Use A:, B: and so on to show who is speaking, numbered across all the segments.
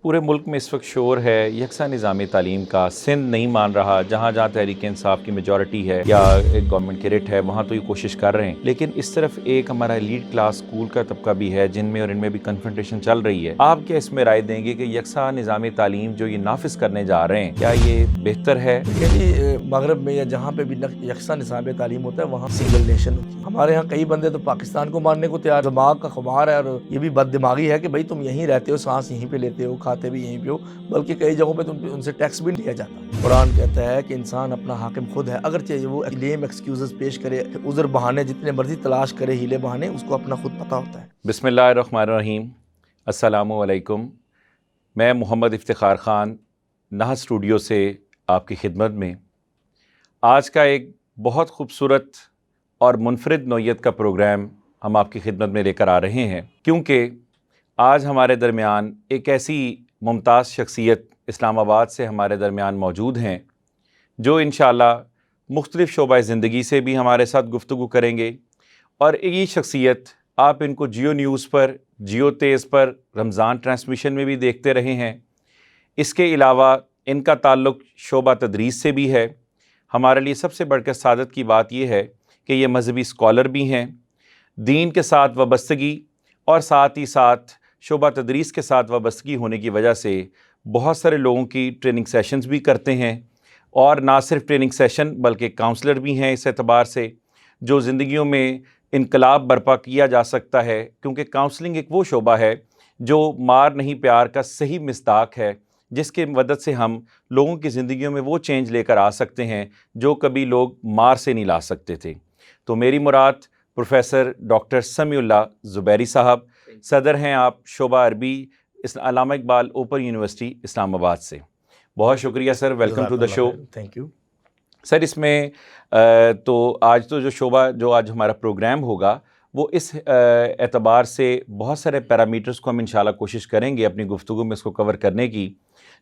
A: پورے ملک میں اس وقت شور ہے یکساں نظام تعلیم کا. سندھ نہیں مان رہا, جہاں جہاں تحریک انصاف کی میجورٹی ہے یا ایک گورنمنٹ کی رٹ ہے وہاں تو یہ کوشش کر رہے ہیں, لیکن اس طرف ایک ہمارا لیڈ کلاس اسکول کا طبقہ بھی ہے جن میں اور ان میں بھی کنفرنٹیشن چل رہی ہے. آپ کیا اس میں رائے دیں گے کہ یکساں نظام تعلیم جو یہ نافذ کرنے جا رہے ہیں کیا یہ بہتر ہے؟
B: مغرب میں یا جہاں پہ بھی یکساں نظام تعلیم ہوتا ہے وہاں سنگل نیشن ہوتی ہے. ہمارے ہاں کئی بندے تو پاکستان کو ماننے کو تیار, دماغ کا خمار ہے, اور یہ بھی بد دماغی ہے کہ بھائی تم یہیں رہتے ہو, سانس یہیں پہ لیتے ہو, کھاتے بھی یہیں پہ ہو, بلکہ کئی جگہوں پہ ان سے ٹیکس بھی لیا جاتا ہے. قرآن کہتا ہے کہ انسان اپنا حاکم خود ہے, اگرچہ وہ لیم ایکسکیوزز پیش کرے, عذر بہانے جتنے مرضی تلاش کرے, ہیلے بہانے, اس کو اپنا خود پتہ ہوتا ہے.
A: بسم اللہ الرحمن الرحیم. السلام علیکم. میں محمد افتخار خان نہا اسٹوڈیو سے آپ کی خدمت میں. آج کا ایک بہت خوبصورت اور منفرد نوعیت کا پروگرام ہم آپ کی خدمت میں لے کر آ رہے ہیں, کیونکہ آج ہمارے درمیان ایک ایسی ممتاز شخصیت اسلام آباد سے ہمارے درمیان موجود ہیں جو انشاءاللہ مختلف شعبۂ زندگی سے بھی ہمارے ساتھ گفتگو کریں گے. اور یہ شخصیت آپ ان کو جیو نیوز پر, جیو تیز پر, رمضان ٹرانسمیشن میں بھی دیکھتے رہے ہیں. اس کے علاوہ ان کا تعلق شعبہ تدریس سے بھی ہے. ہمارے لیے سب سے بڑھ کر سعادت کی بات یہ ہے کہ یہ مذہبی اسکالر بھی ہیں, دین کے ساتھ وابستگی اور ساتھ ہی ساتھ شعبہ تدریس کے ساتھ وابستگی ہونے کی وجہ سے بہت سارے لوگوں کی ٹریننگ سیشنز بھی کرتے ہیں, اور نہ صرف ٹریننگ سیشن بلکہ کاؤنسلر بھی ہیں اس اعتبار سے جو زندگیوں میں انقلاب برپا کیا جا سکتا ہے, کیونکہ کاؤنسلنگ ایک وہ شعبہ ہے جو مار نہیں پیار کا صحیح مصداق ہے, جس کے مدد سے ہم لوگوں کی زندگیوں میں وہ چینج لے کر آ سکتے ہیں جو کبھی لوگ مار سے نہیں لا سکتے تھے. تو میری مراد پروفیسر ڈاکٹر سمیع اللہ زبیری صاحب, صدر ہیں آپ شعبہ عربی علامہ اقبال اوپن یونیورسٹی اسلام آباد سے. بہت شکریہ sir, welcome to the show.
B: Thank you
A: sir, اس میں تو آج تو جو شعبہ جو آج ہمارا پروگرام ہوگا وہ اس اعتبار سے بہت سارے پیرامیٹرز کو ہم انشاءاللہ کوشش کریں گے اپنی گفتگو میں اس کو کور کرنے کی.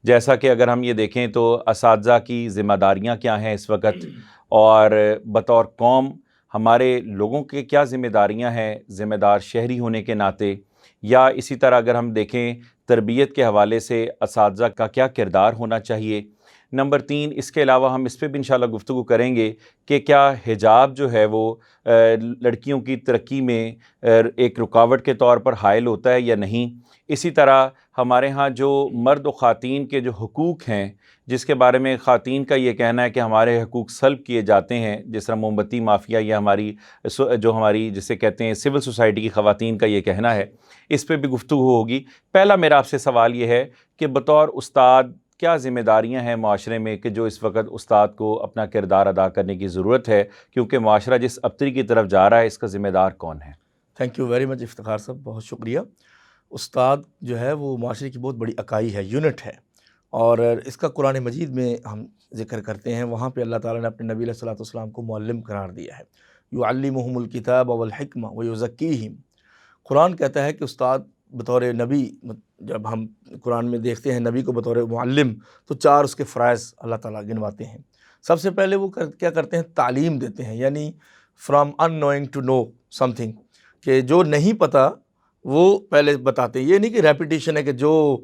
A: جیسا کہ اگر ہم یہ دیکھیں تو اساتذہ کی ذمہ داریاں کیا ہیں اس وقت, اور بطور قوم ہمارے لوگوں کے کیا ذمہ داریاں ہیں ذمہ دار شہری ہونے کے ناطے, یا اسی طرح اگر ہم دیکھیں تربیت کے حوالے سے اساتذہ کا کیا کردار ہونا چاہیے. نمبر 3, اس کے علاوہ ہم اس پہ بھی انشاءاللہ گفتگو کریں گے کہ کیا حجاب جو ہے وہ لڑکیوں کی ترقی میں ایک رکاوٹ کے طور پر حائل ہوتا ہے یا نہیں. اسی طرح ہمارے ہاں جو مرد و خواتین کے جو حقوق ہیں, جس کے بارے میں خواتین کا یہ کہنا ہے کہ ہمارے حقوق سلب کیے جاتے ہیں, جس طرح موم بتی مافیا یا ہماری جسے کہتے ہیں سول سوسائٹی کی خواتین کا یہ کہنا ہے, اس پہ بھی گفتگو ہوگی. پہلا میرا آپ سے سوال یہ ہے کہ بطور استاد کیا ذمہ داریاں ہیں معاشرے میں کہ جو اس وقت استاد کو اپنا کردار ادا کرنے کی ضرورت ہے, کیونکہ معاشرہ جس ابتری کی طرف جا رہا ہے اس کا ذمہ دار کون ہے؟
B: Thank you very much Iftikhar صاحب, بہت شکریہ. استاد جو ہے وہ معاشرے کی بہت بڑی اکائی ہے, یونٹ ہے, اور اس کا قرآن مجید میں ہم ذکر کرتے ہیں, وہاں پہ اللہ تعالیٰ نے اپنے نبی علیہ الصلوۃ والسلام کو معلم قرار دیا ہے. یعلمہم الکتاب والحکمہ ویزکیہم. قرآن کہتا ہے کہ استاد بطور نبی, جب ہم قرآن میں دیکھتے ہیں نبی کو بطور معلم تو 4 اس کے فرائض اللہ تعالیٰ گنواتے ہیں. سب سے پہلے وہ کیا کرتے ہیں, تعلیم دیتے ہیں, یعنی from unknowing to know something, کہ جو نہیں پتہ وہ پہلے بتاتے ہیں. یہ نہیں کہ ریپیٹیشن ہے کہ جو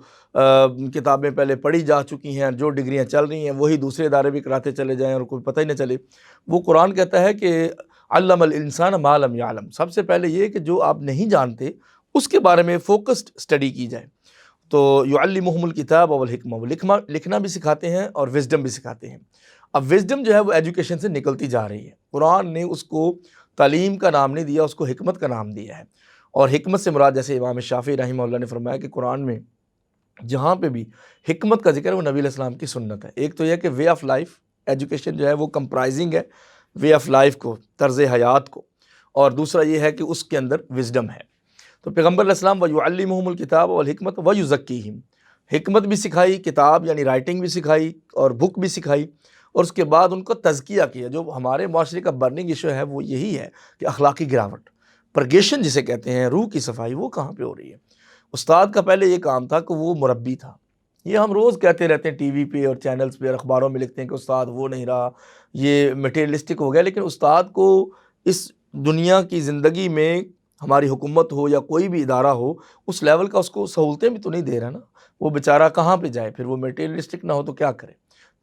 B: کتابیں پہلے پڑھی جا چکی ہیں, جو ڈگریاں چل رہی ہیں وہی دوسرے ادارے بھی کراتے چلے جائیں اور کوئی پتہ ہی نہ چلے. وہ قرآن کہتا ہے کہ علم الانسان ما لم یعلم. سب سے پہلے یہ کہ جو آپ نہیں جانتے اس کے بارے میں فوکسڈ اسٹڈی کی جائے. تو یعلمہم الکتاب والحکمہ, وہ لکھنا بھی سکھاتے ہیں اور وزڈم بھی سکھاتے ہیں. اب وزڈم جو ہے وہ ایجوکیشن سے نکلتی جا رہی ہے. قرآن نے اس کو تعلیم کا نام نہیں دیا, اس کو حکمت کا نام دیا ہے. اور حکمت سے مراد, جیسے امام شافعی رحمہ اللہ نے فرمایا کہ قرآن میں جہاں پہ بھی حکمت کا ذکر ہے وہ نبی علیہ السلام کی سنت ہے. ایک تو یہ کہ وے آف لائف, ایجوکیشن جو ہے وہ کمپرائزنگ ہے وے آف لائف کو, طرز حیات کو, اور دوسرا یہ ہے کہ اس کے اندر وزڈم ہے. تو پیغمبر علیہ السلام وَيُعَلِّمُهُمُ الْكِتَابَ وَالْحِكْمَةَ وَيُزَكِّيهِمْ, حکمت بھی سکھائی, کتاب یعنی رائٹنگ بھی سکھائی اور بک بھی سکھائی, اور اس کے بعد ان کو تزکیہ کیا. جو ہمارے معاشرے کا برننگ ایشو ہے وہ یہی ہے کہ اخلاقی گراوٹ, پرگیشن جسے کہتے ہیں, روح کی صفائی, وہ کہاں پہ ہو رہی ہے. استاد کا پہلے یہ کام تھا کہ وہ مربی تھا. یہ ہم روز کہتے رہتے ہیں ٹی وی پہ اور چینلز پہ اور اخباروں میں لکھتے ہیں کہ استاد وہ نہیں رہا, یہ میٹیریلسٹک ہو گیا. لیکن استاد کو اس دنیا کی زندگی میں ہماری حکومت ہو یا کوئی بھی ادارہ ہو اس لیول کا اس کو سہولتیں بھی تو نہیں دے رہا نا، وہ بیچارہ کہاں پہ جائے؟ پھر وہ میٹیریلسٹک نہ ہو تو کیا کرے؟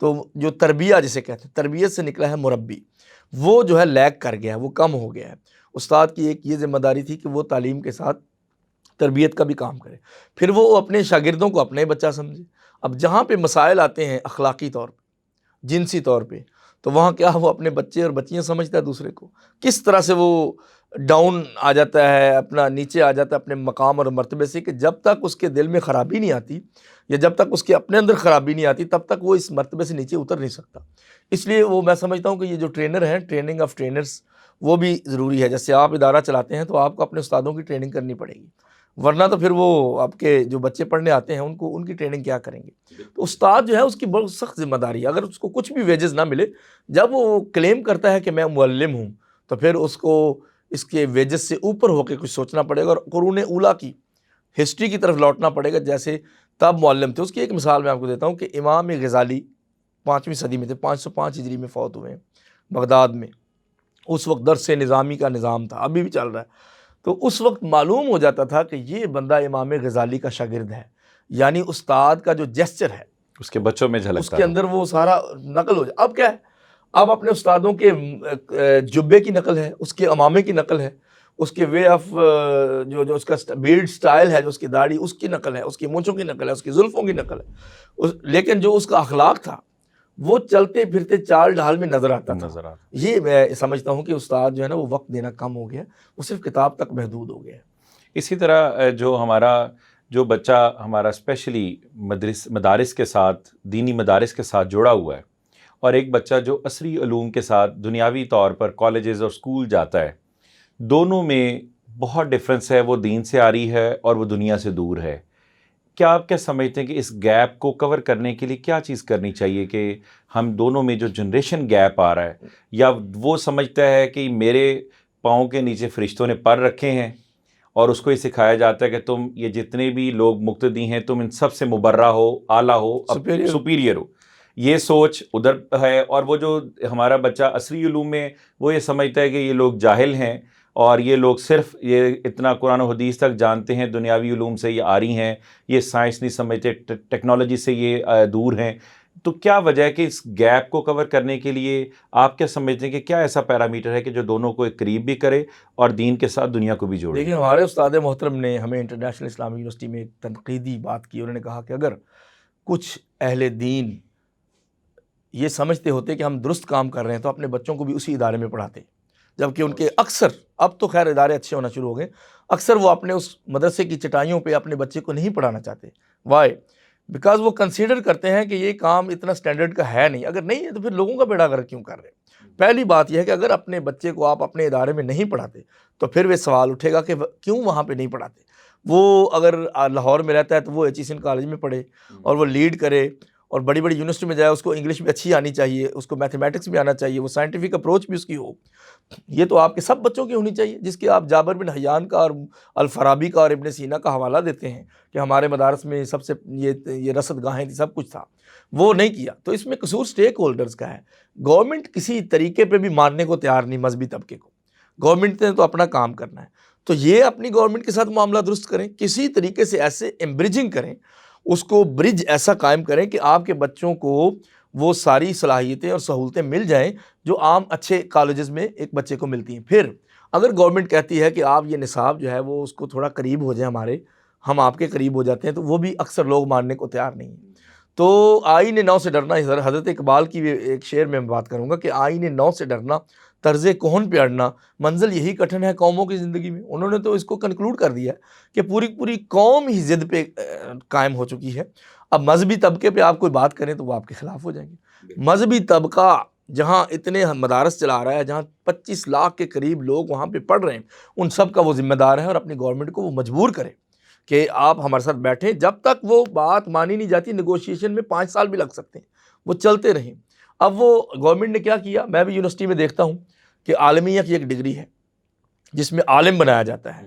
B: تو جو تربیہ جسے کہتے ہیں، تربیت سے نکلا ہے مربی، وہ جو ہے لیک کر گیا ہے، وہ کم ہو گیا ہے۔ استاد کی ایک یہ ذمہ داری تھی کہ وہ تعلیم کے ساتھ تربیت کا بھی کام کرے، پھر وہ اپنے شاگردوں کو اپنے بچہ سمجھے۔ اب جہاں پہ مسائل آتے ہیں اخلاقی طور پہ، جنسی طور پہ، تو وہاں کیا وہ اپنے بچے اور بچیاں سمجھتا ہے دوسرے کو، کس طرح سے وہ ڈاؤن آ جاتا ہے، اپنا نیچے آ جاتا ہے اپنے مقام اور مرتبے سے، کہ جب تک اس کے دل میں خرابی نہیں آتی یا جب تک اس کے اپنے اندر خرابی نہیں آتی تب تک وہ اس مرتبے سے نیچے اتر نہیں سکتا۔ اس لیے وہ میں سمجھتا ہوں کہ یہ جو ٹرینر ہیں، ٹریننگ آف ٹرینرز، وہ بھی ضروری ہے۔ جیسے آپ ادارہ چلاتے ہیں تو آپ کو اپنے استادوں کی ٹریننگ کرنی پڑے گی، ورنہ تو پھر وہ آپ کے جو بچے پڑھنے آتے ہیں ان کی ٹریننگ کیا کریں گے؟ تو استاد جو ہے اس کی بہت سخت ذمہ داری ہے۔ اگر اس کو کچھ بھی ویجز نہ ملے، جب وہ کلیم کرتا ہے کہ میں معلم ہوں، تو پھر اس کو اس کے ویجز سے اوپر ہو کے کچھ سوچنا پڑے گا اور قرون اولیٰ کی ہسٹری کی طرف لوٹنا پڑے گا، جیسے تب معلم تھے۔ اس کی ایک مثال میں آپ کو دیتا ہوں کہ امام غزالی 5ویں صدی میں تھے، 505 ہجری میں فوت ہوئے ہیں بغداد میں۔ اس وقت درس نظامی کا نظام تھا، ابھی بھی چل رہا ہے۔ تو اس وقت معلوم ہو جاتا تھا کہ یہ بندہ امام غزالی کا شاگرد ہے، یعنی استاد کا جو جیسچر ہے
A: اس کے بچوں میں جھلکتا
B: اس کے اندر وہ سارا نقل ہو جائے۔ اب کیا ہے؟ اب اپنے استادوں کے جبے کی نقل ہے، اس کے امامے کی نقل ہے، اس کے وے آف جو اس کا بیلڈ سٹائل ہے، جو اس کی داڑھی، اس کی نقل ہے، اس کی مونچھوں کی نقل ہے، اس کی زلفوں کی نقل ہے، لیکن جو اس کا اخلاق تھا وہ چلتے پھرتے چال ڈھال میں نظر آتا تھا۔ یہ میں سمجھتا ہوں کہ استاد جو ہے نا وہ وقت دینا کم ہو گیا، وہ صرف کتاب تک محدود ہو گیا ہے۔
A: اسی طرح جو بچہ ہمارا اسپیشلی مدارس کے ساتھ، دینی مدارس کے ساتھ جڑا ہوا ہے، اور ایک بچہ جو عصری علوم کے ساتھ دنیاوی طور پر کالجز اور اسکول جاتا ہے، دونوں میں بہت ڈفرینس ہے۔ وہ دین سے آ رہی ہے اور وہ دنیا سے دور ہے۔ کیا آپ کیا سمجھتے ہیں کہ اس گیپ کو کور کرنے کے لیے کیا چیز کرنی چاہیے کہ ہم دونوں میں جو جنریشن گیپ آ رہا ہے، یا وہ سمجھتا ہے کہ میرے پاؤں کے نیچے فرشتوں نے پر رکھے ہیں اور اس کو یہ سکھایا جاتا ہے کہ تم یہ جتنے بھی لوگ مقتدی ہیں تم ان سب سے مبرہ ہو، اعلیٰ ہو، سپیریئر ہو، یہ سوچ ادھر ہے۔ اور وہ جو ہمارا بچہ عصری علوم میں وہ یہ سمجھتا ہے کہ یہ لوگ جاہل ہیں اور یہ لوگ صرف یہ اتنا قرآن و حدیث تک جانتے ہیں، دنیاوی علوم سے یہ آری ہیں، یہ سائنس نہیں سمجھتے، ٹیکنالوجی سے یہ دور ہیں۔ تو کیا وجہ ہے کہ اس گیپ کو کور کرنے کے لیے آپ کیا سمجھتے ہیں کہ کیا ایسا پیرامیٹر ہے کہ جو دونوں کو ایک قریب بھی کرے اور دین کے ساتھ دنیا کو بھی جوڑے؟
B: دیکھیں، ہمارے استاد محترم نے ہمیں انٹرنیشنل اسلامک یونیورسٹی میں ایک تنقیدی بات کی۔ انہوں نے کہا کہ اگر کچھ اہل دین یہ سمجھتے ہوتے کہ ہم درست کام کر رہے ہیں تو اپنے بچوں کو بھی اسی ادارے میں پڑھاتے، جبکہ ان کے اکثر، اب تو خیر ادارے اچھے ہونا شروع ہو گئے، اکثر وہ اپنے اس مدرسے کی چٹائیوں پہ اپنے بچے کو نہیں پڑھانا چاہتے۔ وائی؟ بیکاز وہ کنسیڈر کرتے ہیں کہ یہ کام اتنا سٹینڈرڈ کا ہے نہیں، اگر نہیں ہے تو پھر لوگوں کا بیڑا غرق کیوں کر رہے ہیں؟ پہلی بات یہ ہے کہ اگر اپنے بچے کو آپ اپنے ادارے میں نہیں پڑھاتے تو پھر وہ سوال اٹھے گا کہ کیوں وہاں پہ نہیں پڑھاتے۔ وہ اگر لاہور میں رہتا ہے تو وہ ایچ ای سین کالج میں پڑھے اور وہ لیڈ کرے اور بڑی بڑی یونیورسٹی میں جائے، اس کو انگلش بھی اچھی آنی چاہیے، اس کو میتھمیٹکس بھی آنا چاہیے، وہ سائنٹیفک اپروچ بھی اس کی ہو۔ یہ تو آپ کے سب بچوں کی ہونی چاہیے، جس کے آپ جابر بن حیان کا اور الفارابی کا اور ابن سینا کا حوالہ دیتے ہیں کہ ہمارے مدارس میں سب سے یہ رصد گاہیں تھی، سب کچھ تھا، وہ نہیں کیا۔ تو اس میں قصور سٹیک ہولڈرز کا ہے۔ گورنمنٹ کسی طریقے پہ بھی ماننے کو تیار نہیں مذہبی طبقے کو، گورنمنٹ نے تو اپنا کام کرنا ہے، تو یہ اپنی گورنمنٹ کے ساتھ معاملہ درست کریں، کسی طریقے سے ایسے امبریجنگ کریں، اس کو برج ایسا قائم کریں کہ آپ کے بچوں کو وہ ساری صلاحیتیں اور سہولتیں مل جائیں جو عام اچھے کالجز میں ایک بچے کو ملتی ہیں۔ پھر اگر گورنمنٹ کہتی ہے کہ آپ یہ نصاب جو ہے وہ اس کو تھوڑا قریب ہو جائے، ہم آپ کے قریب ہو جاتے ہیں، تو وہ بھی اکثر لوگ ماننے کو تیار نہیں ہیں۔ تو آئین نو سے ڈرنا، حضرت اقبال کی ایک شعر میں بات کروں گا کہ آئین نو سے ڈرنا، طرز کہن پہ اڑنا، منزل یہی کٹھن ہے قوموں کی زندگی میں۔ انہوں نے تو اس کو کنکلوڈ کر دیا کہ پوری قوم ہی ضد پہ قائم ہو چکی ہے۔ اب مذہبی طبقے پہ آپ کوئی بات کریں تو وہ آپ کے خلاف ہو جائیں گے۔ مذہبی طبقہ جہاں اتنے مدارس چلا رہا ہے، جہاں 25 لاکھ کے قریب لوگ وہاں پہ پڑھ رہے ہیں، ان سب کا وہ ذمہ دار ہے، اور اپنی گورنمنٹ کو وہ مجبور کرے کہ آپ ہمارے ساتھ بیٹھیں۔ جب تک وہ بات مانی نہیں جاتی، نیگوشیشن میں 5 سال بھی لگ سکتے ہیں، وہ چلتے رہیں۔ اب وہ گورنمنٹ نے کیا کیا، میں بھی یونیورسٹی میں دیکھتا ہوں کہ عالمیہ کی ایک ڈگری ہے جس میں عالم بنایا جاتا ہے۔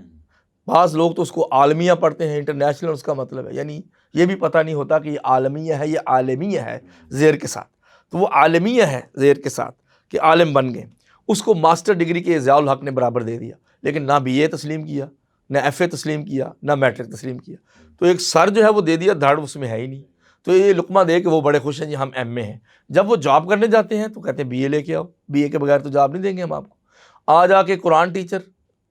B: بعض لوگ تو اس کو عالمیہ پڑھتے ہیں، انٹرنیشنل اس کا مطلب ہے، یعنی یہ بھی پتہ نہیں ہوتا کہ یہ عالمیہ ہے، یہ عالمیہ ہے زیر کے ساتھ، تو وہ عالمیہ ہے زیر کے ساتھ کہ عالم بن گئے۔ اس کو ماسٹر ڈگری کے ضیاء الحق نے برابر دے دیا، لیکن نہ بی اے تسلیم کیا، نہ ایف اے تسلیم کیا، نہ میٹرک تسلیم کیا. تو ایک سر جو ہے وہ دے دیا، دھڑ اس میں ہے ہی نہیں. تو یہ لقمہ دے کہ وہ بڑے خوش ہیں جی ہم ایم اے ہیں. جب وہ جاب کرنے جاتے ہیں تو کہتے ہیں بی اے لے کے آؤ، بی اے کے بغیر تو جاب نہیں دیں گے ہم آپ کو. آ جا کے قرآن ٹیچر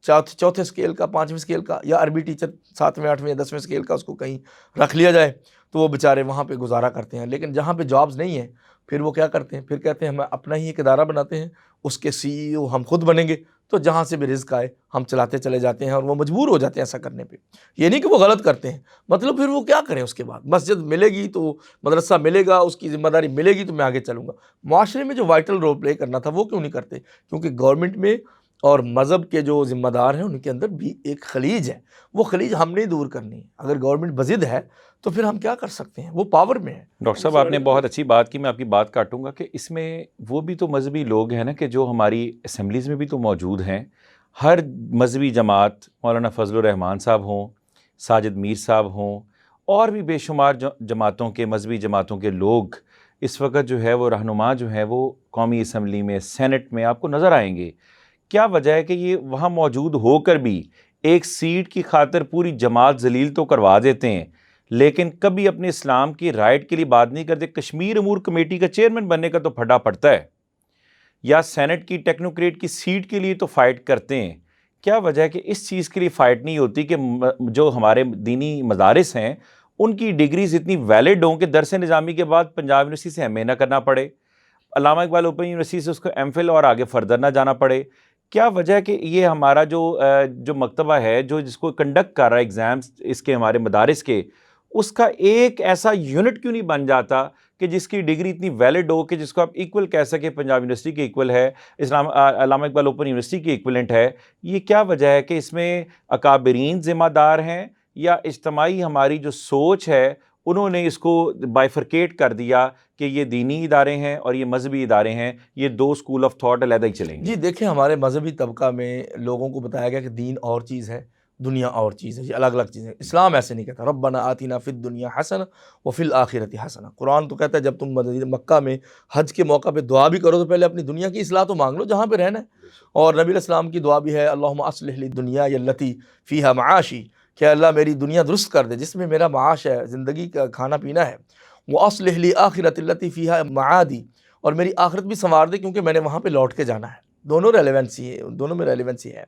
B: چوتھے اسکیل کا، 5ویں اسکیل کا، یا عربی ٹیچر 7ویں 8ویں یا 10ویں اسکیل کا، اس کو کہیں رکھ لیا جائے تو وہ بیچارے وہاں پہ گزارا کرتے ہیں. لیکن جہاں پہ جابز نہیں ہیں پھر وہ کیا کرتے ہیں، پھر کہتے ہیں ہم اپنا ہی ایک ادارہ بناتے ہیں، اس کے سی ای او ہم خود بنیں گے، تو جہاں سے بھی رزق آئے ہم چلاتے چلے جاتے ہیں. اور وہ مجبور ہو جاتے ہیں ایسا کرنے پہ. یہ نہیں کہ وہ غلط کرتے ہیں، مطلب پھر وہ کیا کریں اس کے بعد، مسجد ملے گی تو مدرسہ ملے گا، اس کی ذمہ داری ملے گی تو میں آگے چلوں گا. معاشرے میں جو وائٹل رول پلے کرنا تھا وہ کیوں نہیں کرتے؟ کیونکہ گورنمنٹ میں اور مذہب کے جو ذمہ دار ہیں ان کے اندر بھی ایک خلیج ہے، وہ خلیج ہم نے دور کرنی ہے. اگر گورنمنٹ بضد ہے تو پھر ہم کیا کر سکتے ہیں، وہ پاور میں ہے.
A: ڈاکٹر صاحب آپ نے بہت اچھی بات کی، میں آپ کی بات کاٹوں گا کہ اس میں وہ بھی تو مذہبی لوگ ہیں نا کہ جو ہماری اسمبلیز میں بھی تو موجود ہیں. ہر مذہبی جماعت، مولانا فضل الرحمان صاحب ہوں، ساجد میر صاحب ہوں، اور بھی بے شمار جماعتوں کے، مذہبی جماعتوں کے لوگ اس وقت جو ہے وہ رہنما جو ہیں وہ قومی اسمبلی میں، سینٹ میں آپ کو نظر آئیں گے. کیا وجہ ہے کہ یہ وہاں موجود ہو کر بھی ایک سیٹ کی خاطر پوری جماعت ذلیل تو کروا دیتے ہیں، لیکن کبھی اپنے اسلام کی رائٹ کے لیے بات نہیں کرتے؟ کشمیر امور کمیٹی کا چیئرمین بننے کا تو پھڈا پڑتا ہے، یا سینٹ کی ٹیکنوکریٹ کی سیٹ کے لیے تو فائٹ کرتے ہیں. کیا وجہ ہے کہ اس چیز کے لیے فائٹ نہیں ہوتی کہ جو ہمارے دینی مدارس ہیں ان کی ڈگریز اتنی ویلڈ ہوں کہ درس نظامی کے بعد پنجاب یونیورسٹی سے ایم اے نہ کرنا پڑے، علامہ اقبال اوپن یونیورسٹی سے اس کو ایم فل اور آگے فردر نہ جانا پڑے؟ کیا وجہ ہے کہ یہ ہمارا جو مکتبہ ہے جو جس کو کنڈکٹ کر رہا ہے ایگزامس اس کے ہمارے مدارس کے، اس کا ایک ایسا یونٹ کیوں نہیں بن جاتا کہ جس کی ڈگری اتنی ویلڈ ہو کہ جس کو آپ ایکول کہہ سکیں، پنجاب یونیورسٹی کے ایکول ہے، علامہ اقبال اوپن یونیورسٹی کی ایکولنٹ ہے؟ یہ کیا وجہ ہے کہ اس میں اکابرین ذمہ دار ہیں یا اجتماعی ہماری جو سوچ ہے انہوں نے اس کو بائیفرکیٹ کر دیا کہ یہ دینی ادارے ہیں اور یہ مذہبی ادارے ہیں، یہ دو اسکول آف تھاٹ علیحدہ ہی چلیں گے؟
B: جی دیکھیں، ہمارے مذہبی طبقہ میں لوگوں کو بتایا گیا کہ دین اور چیز ہے، دنیا اور چیز ہے، یہ الگ الگ چیزیں. اسلام ایسے نہیں کہتا. ربنا آتنا فی الدنیا حسنہ وفی الآخرۃ حسنہ. قرآن تو کہتا ہے جب تم مکہ میں حج کے موقع پہ دعا بھی کرو تو پہلے اپنی دنیا کی اصلاح تو مانگ لو جہاں پہ رہنا ہے. اور نبی علیہ السلام کی دعا بھی ہے اللہم اصلح لی دنیا التی فیہا معاشی، کہ اللہ میری دنیا درست کر دے جس میں میرا معاش ہے، زندگی کا کھانا پینا ہے. واصلح لی آخرۃ التی فیہا معادی، اور میری آخرت بھی سنوار دے کیونکہ میں نے وہاں پہ لوٹ کے جانا ہے. دونوں ریلیونسی ہے، دونوں میں ریلیونسی ہے.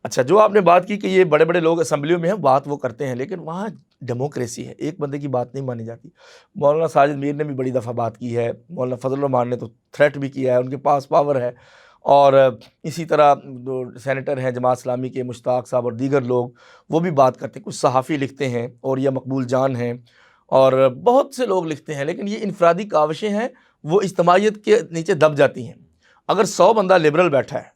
B: اچھا، جو آپ نے بات کی کہ یہ بڑے بڑے لوگ اسمبلیوں میں ہیں، بات وہ کرتے ہیں، لیکن وہاں ڈیموکریسی ہے، ایک بندے کی بات نہیں مانی جاتی. مولانا ساجد میر نے بھی بڑی دفعہ بات کی ہے، مولانا فضل الرحمان نے تو تھریٹ بھی کیا ہے، ان کے پاس پاور ہے. اور اسی طرح جو سینیٹر ہیں جماعت اسلامی کے مشتاق صاحب اور دیگر لوگ وہ بھی بات کرتے ہیں. کچھ صحافی لکھتے ہیں اور یہ مقبول جان ہیں اور بہت سے لوگ لکھتے ہیں، لیکن یہ انفرادی کاوشیں ہیں، وہ اجتماعیت کے نیچے دب جاتی ہیں. اگر 100 بندہ لبرل بیٹھا ہے،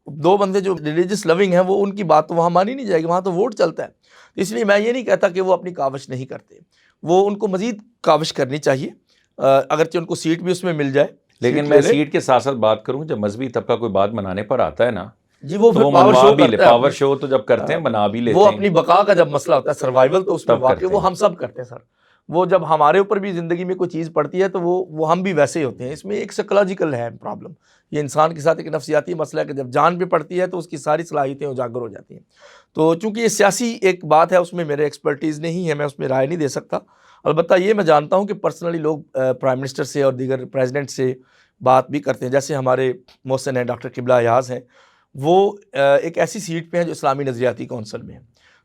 B: 2 بندے جو ریلیجس لونگ ہیں، وہ ان کی بات تو وہاں مانی نہیں جائے گی، وہاں تو ووٹ چلتا ہے. اس لیے میں یہ نہیں کہتا کہ وہ اپنی کاوش نہیں کرتے، وہ ان کو مزید کاوش کرنی چاہیے، اگرچہ ان کو سیٹ بھی اس میں مل جائے.
A: لیکن میں سیٹ کے ساتھ ساتھ بات کروں، جب مذہبی طبقہ کوئی بات منانے پر آتا ہے نا
B: جی وہ
A: تو
B: پھر
A: وہ
B: پاور
A: منوا
B: شو
A: بھی
B: کرتا ہے.
A: پاور شو تو جب کرتے ہیں بنا بھی لیتے
B: وہ
A: ہیں.
B: اپنی بقا کا جب مسئلہ ہوتا ہے، سروائیول، تو اس میں
A: تب
B: واقع
A: کرتے
B: وہ
A: ہیں.
B: ہم سب کرتے ہیں سر. وہ جب ہمارے اوپر بھی زندگی میں کوئی چیز پڑتی ہے تو وہ ہم بھی ویسے ہی ہوتے ہیں. اس میں ایک سائیکولوجیکل ہے پرابلم، یہ انسان کے ساتھ ایک نفسیاتی مسئلہ ہے کہ جب جان پہ پڑتی ہے تو اس کی ساری صلاحیتیں اجاگر ہو جاتی ہیں. تو چونکہ یہ سیاسی ایک بات ہے، اس میں میرے ایکسپرٹیز نہیں ہے، میں اس میں رائے نہیں دے سکتا. البتہ یہ میں جانتا ہوں کہ پرسنلی لوگ پرائم منسٹر سے اور دیگر پریزیڈنٹ سے بات بھی کرتے ہیں. جیسے ہمارے محسن ہیں، ڈاکٹر قبلہ ایاز ہیں، وہ ایک ایسی سیٹ پہ ہیں جو اسلامی نظریاتی کونسل میں ہیں.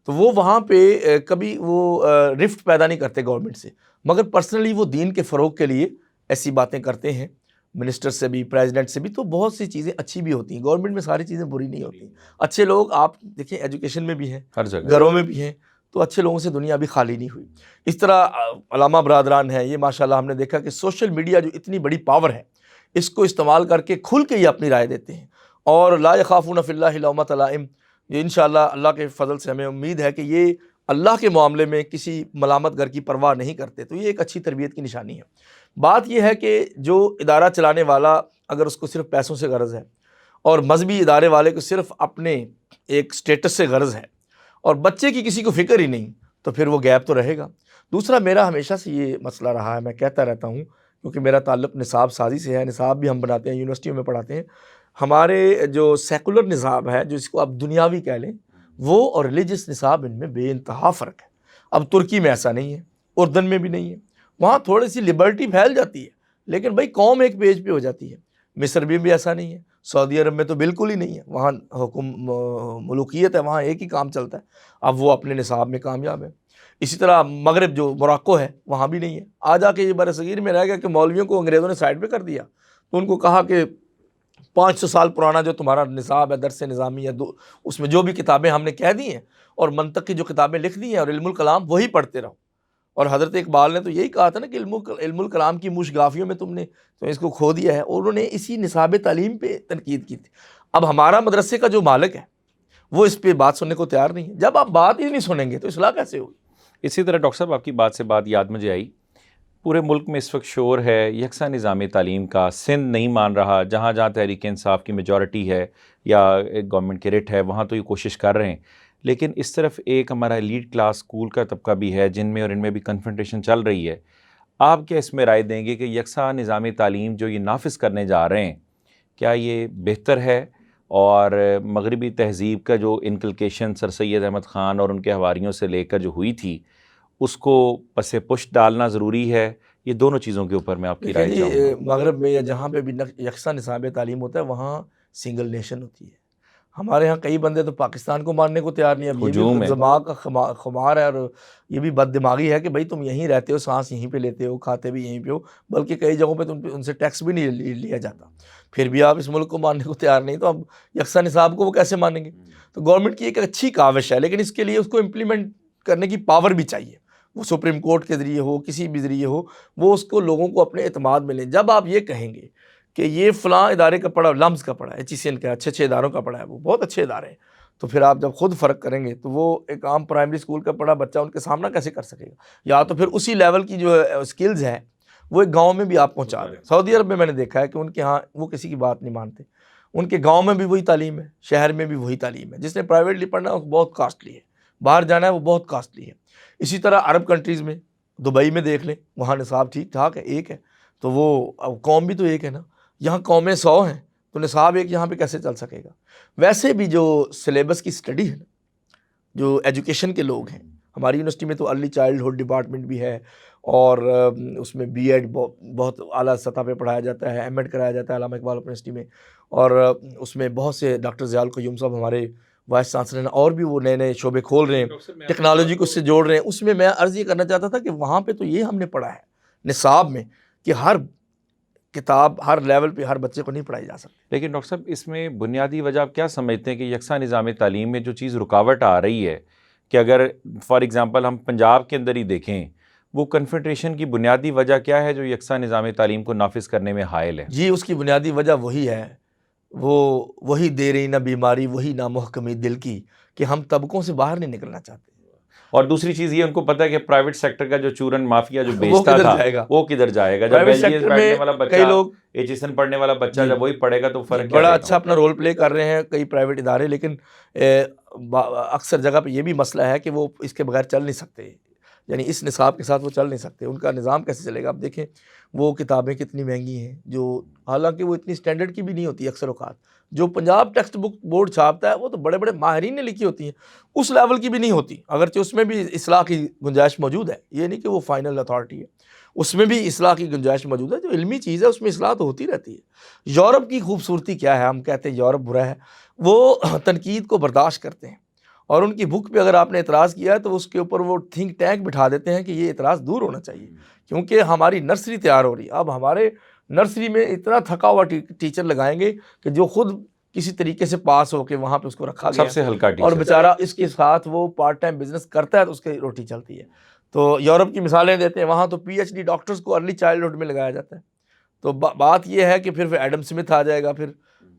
B: تو وہ وہاں پہ کبھی وہ رفٹ پیدا نہیں کرتے گورنمنٹ سے، مگر پرسنلی وہ دین کے فروغ کے لیے ایسی باتیں کرتے ہیں. منسٹر سے بھی، پریزیڈنٹ سے بھی. تو بہت سی چیزیں اچھی بھی ہوتی ہیں، گورنمنٹ میں ساری چیزیں بری نہیں ہوتی. اچھے لوگ آپ دیکھیں ایجوکیشن میں بھی ہیں،
A: ہر جگہ
B: گھروں میں بھی ہیں، تو اچھے لوگوں سے دنیا ابھی خالی نہیں ہوئی. اس طرح علامہ برادران ہیں، یہ ماشاءاللہ ہم نے دیکھا کہ سوشل میڈیا جو اتنی بڑی پاور ہے، اس کو استعمال کر کے کھل کے یہ اپنی رائے دیتے ہیں. اور لا یخافون فی اللہ لومۃ لائم، یہ انشاءاللہ اللہ کے فضل سے ہمیں امید ہے کہ یہ اللہ کے معاملے میں کسی ملامت گر کی پرواہ نہیں کرتے. تو یہ ایک اچھی تربیت کی نشانی ہے. بات یہ ہے کہ جو ادارہ چلانے والا اگر اس کو صرف پیسوں سے غرض ہے اور مذہبی ادارے والے کو صرف اپنے ایک سٹیٹس سے غرض ہے اور بچے کی کسی کو فکر ہی نہیں، تو پھر وہ گیپ تو رہے گا. دوسرا میرا ہمیشہ سے یہ مسئلہ رہا ہے، میں کہتا رہتا ہوں کیونکہ میرا تعلق نصاب سازی سے ہے، نصاب بھی ہم بناتے ہیں، یونیورسٹیوں میں پڑھاتے ہیں. ہمارے جو سیکولر نصاب ہے، جو اس کو آپ دنیاوی کہہ لیں، وہ اور ریلیجس نصاب ان میں بے انتہا فرق ہے۔ اب ترکی میں ایسا نہیں ہے، اردن میں بھی نہیں ہے، وہاں تھوڑی سی لبرٹی پھیل جاتی ہے، لیکن بھائی قوم ایک پیج پہ ہو جاتی ہے۔ مصر میں بھی ایسا نہیں ہے، سعودی عرب میں تو بالکل ہی نہیں ہے، وہاں ملوکیت ہے، وہاں ایک ہی کام چلتا ہے، اب وہ اپنے نصاب میں کامیاب ہے۔ اسی طرح مغرب جو موراکو ہے وہاں بھی نہیں ہے۔ آ جا کے یہ برصغیر میں رہ گیا کہ مولویوں کو انگریزوں نے سائڈ پہ کر دیا، تو ان کو کہا کہ 500 سال پرانا جو تمہارا نصاب ہے، درس نظامی ہے، اس میں جو بھی کتابیں ہم نے کہہ دی ہیں اور منطق کی جو کتابیں لکھ دی ہیں اور علم الکلام، وہی پڑھتے رہو۔ اور حضرت اقبال نے تو یہی کہا تھا نا کہ علم الکلام کی مشگافیوں میں تم نے تو اس کو کھو دیا ہے، اور انہوں نے اسی نصاب تعلیم پہ تنقید کی تھی۔ اب ہمارا مدرسے کا جو مالک ہے وہ اس پہ بات سننے کو تیار نہیں ہے۔ جب آپ بات ہی نہیں سنیں گے تو اصلاح کیسے ہوگی؟
A: اسی طرح ڈاکٹر صاحب آپ کی بات سے بات یاد مجھے آئی، پورے ملک میں اس وقت شور ہے یکساں نظام تعلیم کا، سندھ نہیں مان رہا، جہاں جہاں تحریک انصاف کی میجورٹی ہے یا گورنمنٹ کے رٹ ہے وہاں تو یہ کوشش کر رہے ہیں، لیکن اس طرف ایک ہمارا ایلیٹ کلاس اسکول کا طبقہ بھی ہے جن میں اور ان میں بھی کنفرنٹیشن چل رہی ہے۔ آپ کیا اس میں رائے دیں گے کہ یکساں نظام تعلیم جو یہ نافذ کرنے جا رہے ہیں، کیا یہ بہتر ہے؟ اور مغربی تہذیب کا جو انکلکیشن سر سید احمد خان اور ان کے حواریوں سے لے کر جو ہوئی تھی، اس کو پس پشت ڈالنا ضروری ہے؟ یہ دونوں چیزوں کے اوپر میں آپ کی رائے چاہوں گا۔
B: مغرب میں یا جہاں پہ بھی یکساں نصاب تعلیم ہوتا ہے وہاں سنگل نیشن ہوتی ہے۔ ہمارے ہاں کئی بندے تو پاکستان کو ماننے کو تیار نہیں ہے، یہ بھی دماغ کا خمار ہے، اور یہ بھی بد دماغی ہے کہ بھائی تم یہیں رہتے ہو، سانس یہیں پہ لیتے ہو، کھاتے بھی یہیں پہ ہو، بلکہ کئی جگہوں پہ ان سے ٹیکس بھی نہیں لیا جاتا، پھر بھی آپ اس ملک کو ماننے کو تیار نہیں، تو اب یکساں نصاب کو وہ کیسے مانیں گے؟ تو گورنمنٹ کی ایک اچھی کاوش ہے، لیکن اس کے لیے اس کو امپلیمنٹ کرنے کی پاور بھی چاہیے، وہ سپریم کورٹ کے ذریعے ہو، کسی بھی ذریعے ہو، وہ اس کو لوگوں کو اپنے اعتماد میں لیں۔ جب آپ یہ کہیں گے کہ یہ فلاں ادارے کا پڑھا، لمز کا پڑھا ہے، HECN کا اچھے اداروں کا پڑھا ہے، وہ بہت اچھے ادارے ہیں، تو پھر آپ جب خود فرق کریں گے تو وہ ایک عام پرائمری اسکول کا پڑھا بچہ ان کے سامنا کیسے کر سکے گا؟ یا تو پھر اسی لیول کی جو اسکلز ہیں وہ ایک گاؤں میں بھی آپ پہنچا دیں۔ سعودی عرب میں میں نے دیکھا ہے کہ ان کے ہاں وہ کسی کی بات نہیں مانتے، ان کے گاؤں میں بھی وہی تعلیم ہے، شہر میں بھی وہی تعلیم ہے، جس نے پرائیویٹلی پڑھنا ہے وہ بہت کاسٹلی ہے، باہر جانا ہے وہ بہت کاسٹلی ہے۔ اسی طرح عرب کنٹریز میں، دبئی میں دیکھ لیں، وہاں نصاب ٹھیک ٹھاک ہے، ایک ہے، تو وہ قوم بھی تو ایک ہے نا، یہاں قومیں 100 ہیں تو نصاب ایک یہاں پہ کیسے چل سکے گا؟ ویسے بھی جو سلیبس کی اسٹڈی ہے نا، جو ایجوکیشن کے لوگ ہیں، ہماری یونیورسٹی میں تو ارلی چائلڈہڈ ڈپارٹمنٹ بھی ہے، اور اس میں BEd بہت اعلیٰ سطح پہ پڑھایا جاتا ہے، M.Ed کرایا جاتا ہے علامہ اقبال یونیورسٹی میں، اور اس میں بہت سے ڈاکٹر ضیاء القیوم صاحب ہمارے وائس چانسلر ہیں، اور بھی وہ نئے نئے شعبے کھول رہے ہیں، ٹیکنالوجی کو اس سے جوڑ رہے ہیں۔ اس میں میں عرض یہ کرنا چاہتا تھا کہ وہاں پہ تو یہ ہم نے پڑھا ہے نصاب میں کہ ہر کتاب ہر لیول پہ ہر بچے کو نہیں پڑھائی جا سکتی۔
A: لیکن ڈاکٹر صاحب اس میں بنیادی وجہ آپ کیا سمجھتے ہیں کہ یکساں نظام تعلیم میں جو چیز رکاوٹ آ رہی ہے، کہ اگر فار ایگزامپل ہم پنجاب کے اندر ہی دیکھیں، وہ کنفیڈریشن کی بنیادی وجہ کیا ہے جو یکساں نظام تعلیم کو نافذ کرنے میں حائل ہے؟
B: جی، اس کی بنیادی وجہ وہی ہے، وہی دیری نہ بیماری، وہی نہ محکمی دل کی، کہ ہم طبقوں سے باہر نہیں نکلنا چاہتے۔
A: اور دوسری چیز یہ ان کو پتہ ہے کہ پرائیویٹ سیکٹر کا جو چورن مافیا جو بیچتا تھا وہ کدھر جائے گا؟ جب ایلجیز بیٹھنے والا بچہ، HSN پڑھنے والا بچہ جب وہی پڑھے گا تو فرق کیا؟
B: بڑا اچھا اپنا رول پلے کر رہے ہیں کئی پرائیویٹ ادارے، لیکن اکثر جگہ پہ یہ بھی مسئلہ ہے کہ وہ اس کے بغیر چل نہیں سکتے، یعنی اس نصاب کے ساتھ وہ چل نہیں سکتے، ان کا نظام کیسے چلے گا؟ آپ دیکھیں وہ کتابیں کتنی مہنگی ہیں، جو حالانکہ وہ اتنی اسٹینڈرڈ کی بھی نہیں ہوتی اکثر اوقات، جو پنجاب ٹیکسٹ بک بورڈ چھاپتا ہے وہ تو بڑے بڑے ماہرین نے لکھی ہوتی ہیں، اس لیول کی بھی نہیں ہوتی، اگرچہ اس میں بھی اصلاح کی گنجائش موجود ہے، یہ نہیں کہ وہ فائنل اتھارٹی ہے، اس میں بھی اصلاح کی گنجائش موجود ہے، جو علمی چیز ہے اس میں اصلاح تو ہوتی رہتی ہے۔ یورپ کی خوبصورتی کیا ہے؟ ہم کہتے ہیں یورپ برا ہے، وہ تنقید کو برداشت کرتے ہیں، اور ان کی بک پہ اگر آپ نے اعتراض کیا ہے تو اس کے اوپر وہ تھنک ٹینک بٹھا دیتے ہیں کہ یہ اعتراض دور ہونا چاہیے، کیونکہ ہماری نرسری تیار ہو رہی ہے، اب ہمارے نرسری میں اتنا تھکا ہوا ٹیچر لگائیں گے کہ جو خود کسی طریقے سے پاس ہو کے وہاں پہ اس کو رکھا گیا
A: سب سے ہلکا ٹیچر،
B: اور بیچارہ اس کے ساتھ وہ پارٹ ٹائم بزنس کرتا ہے تو اس کی روٹی چلتی ہے۔ تو یورپ کی مثالیں دیتے ہیں، وہاں تو PhD ڈاکٹرز کو ارلی چائلڈہڈ میں لگایا جاتا ہے۔ تو بات یہ ہے کہ پھر ایڈم سمتھ آ جائے گا، پھر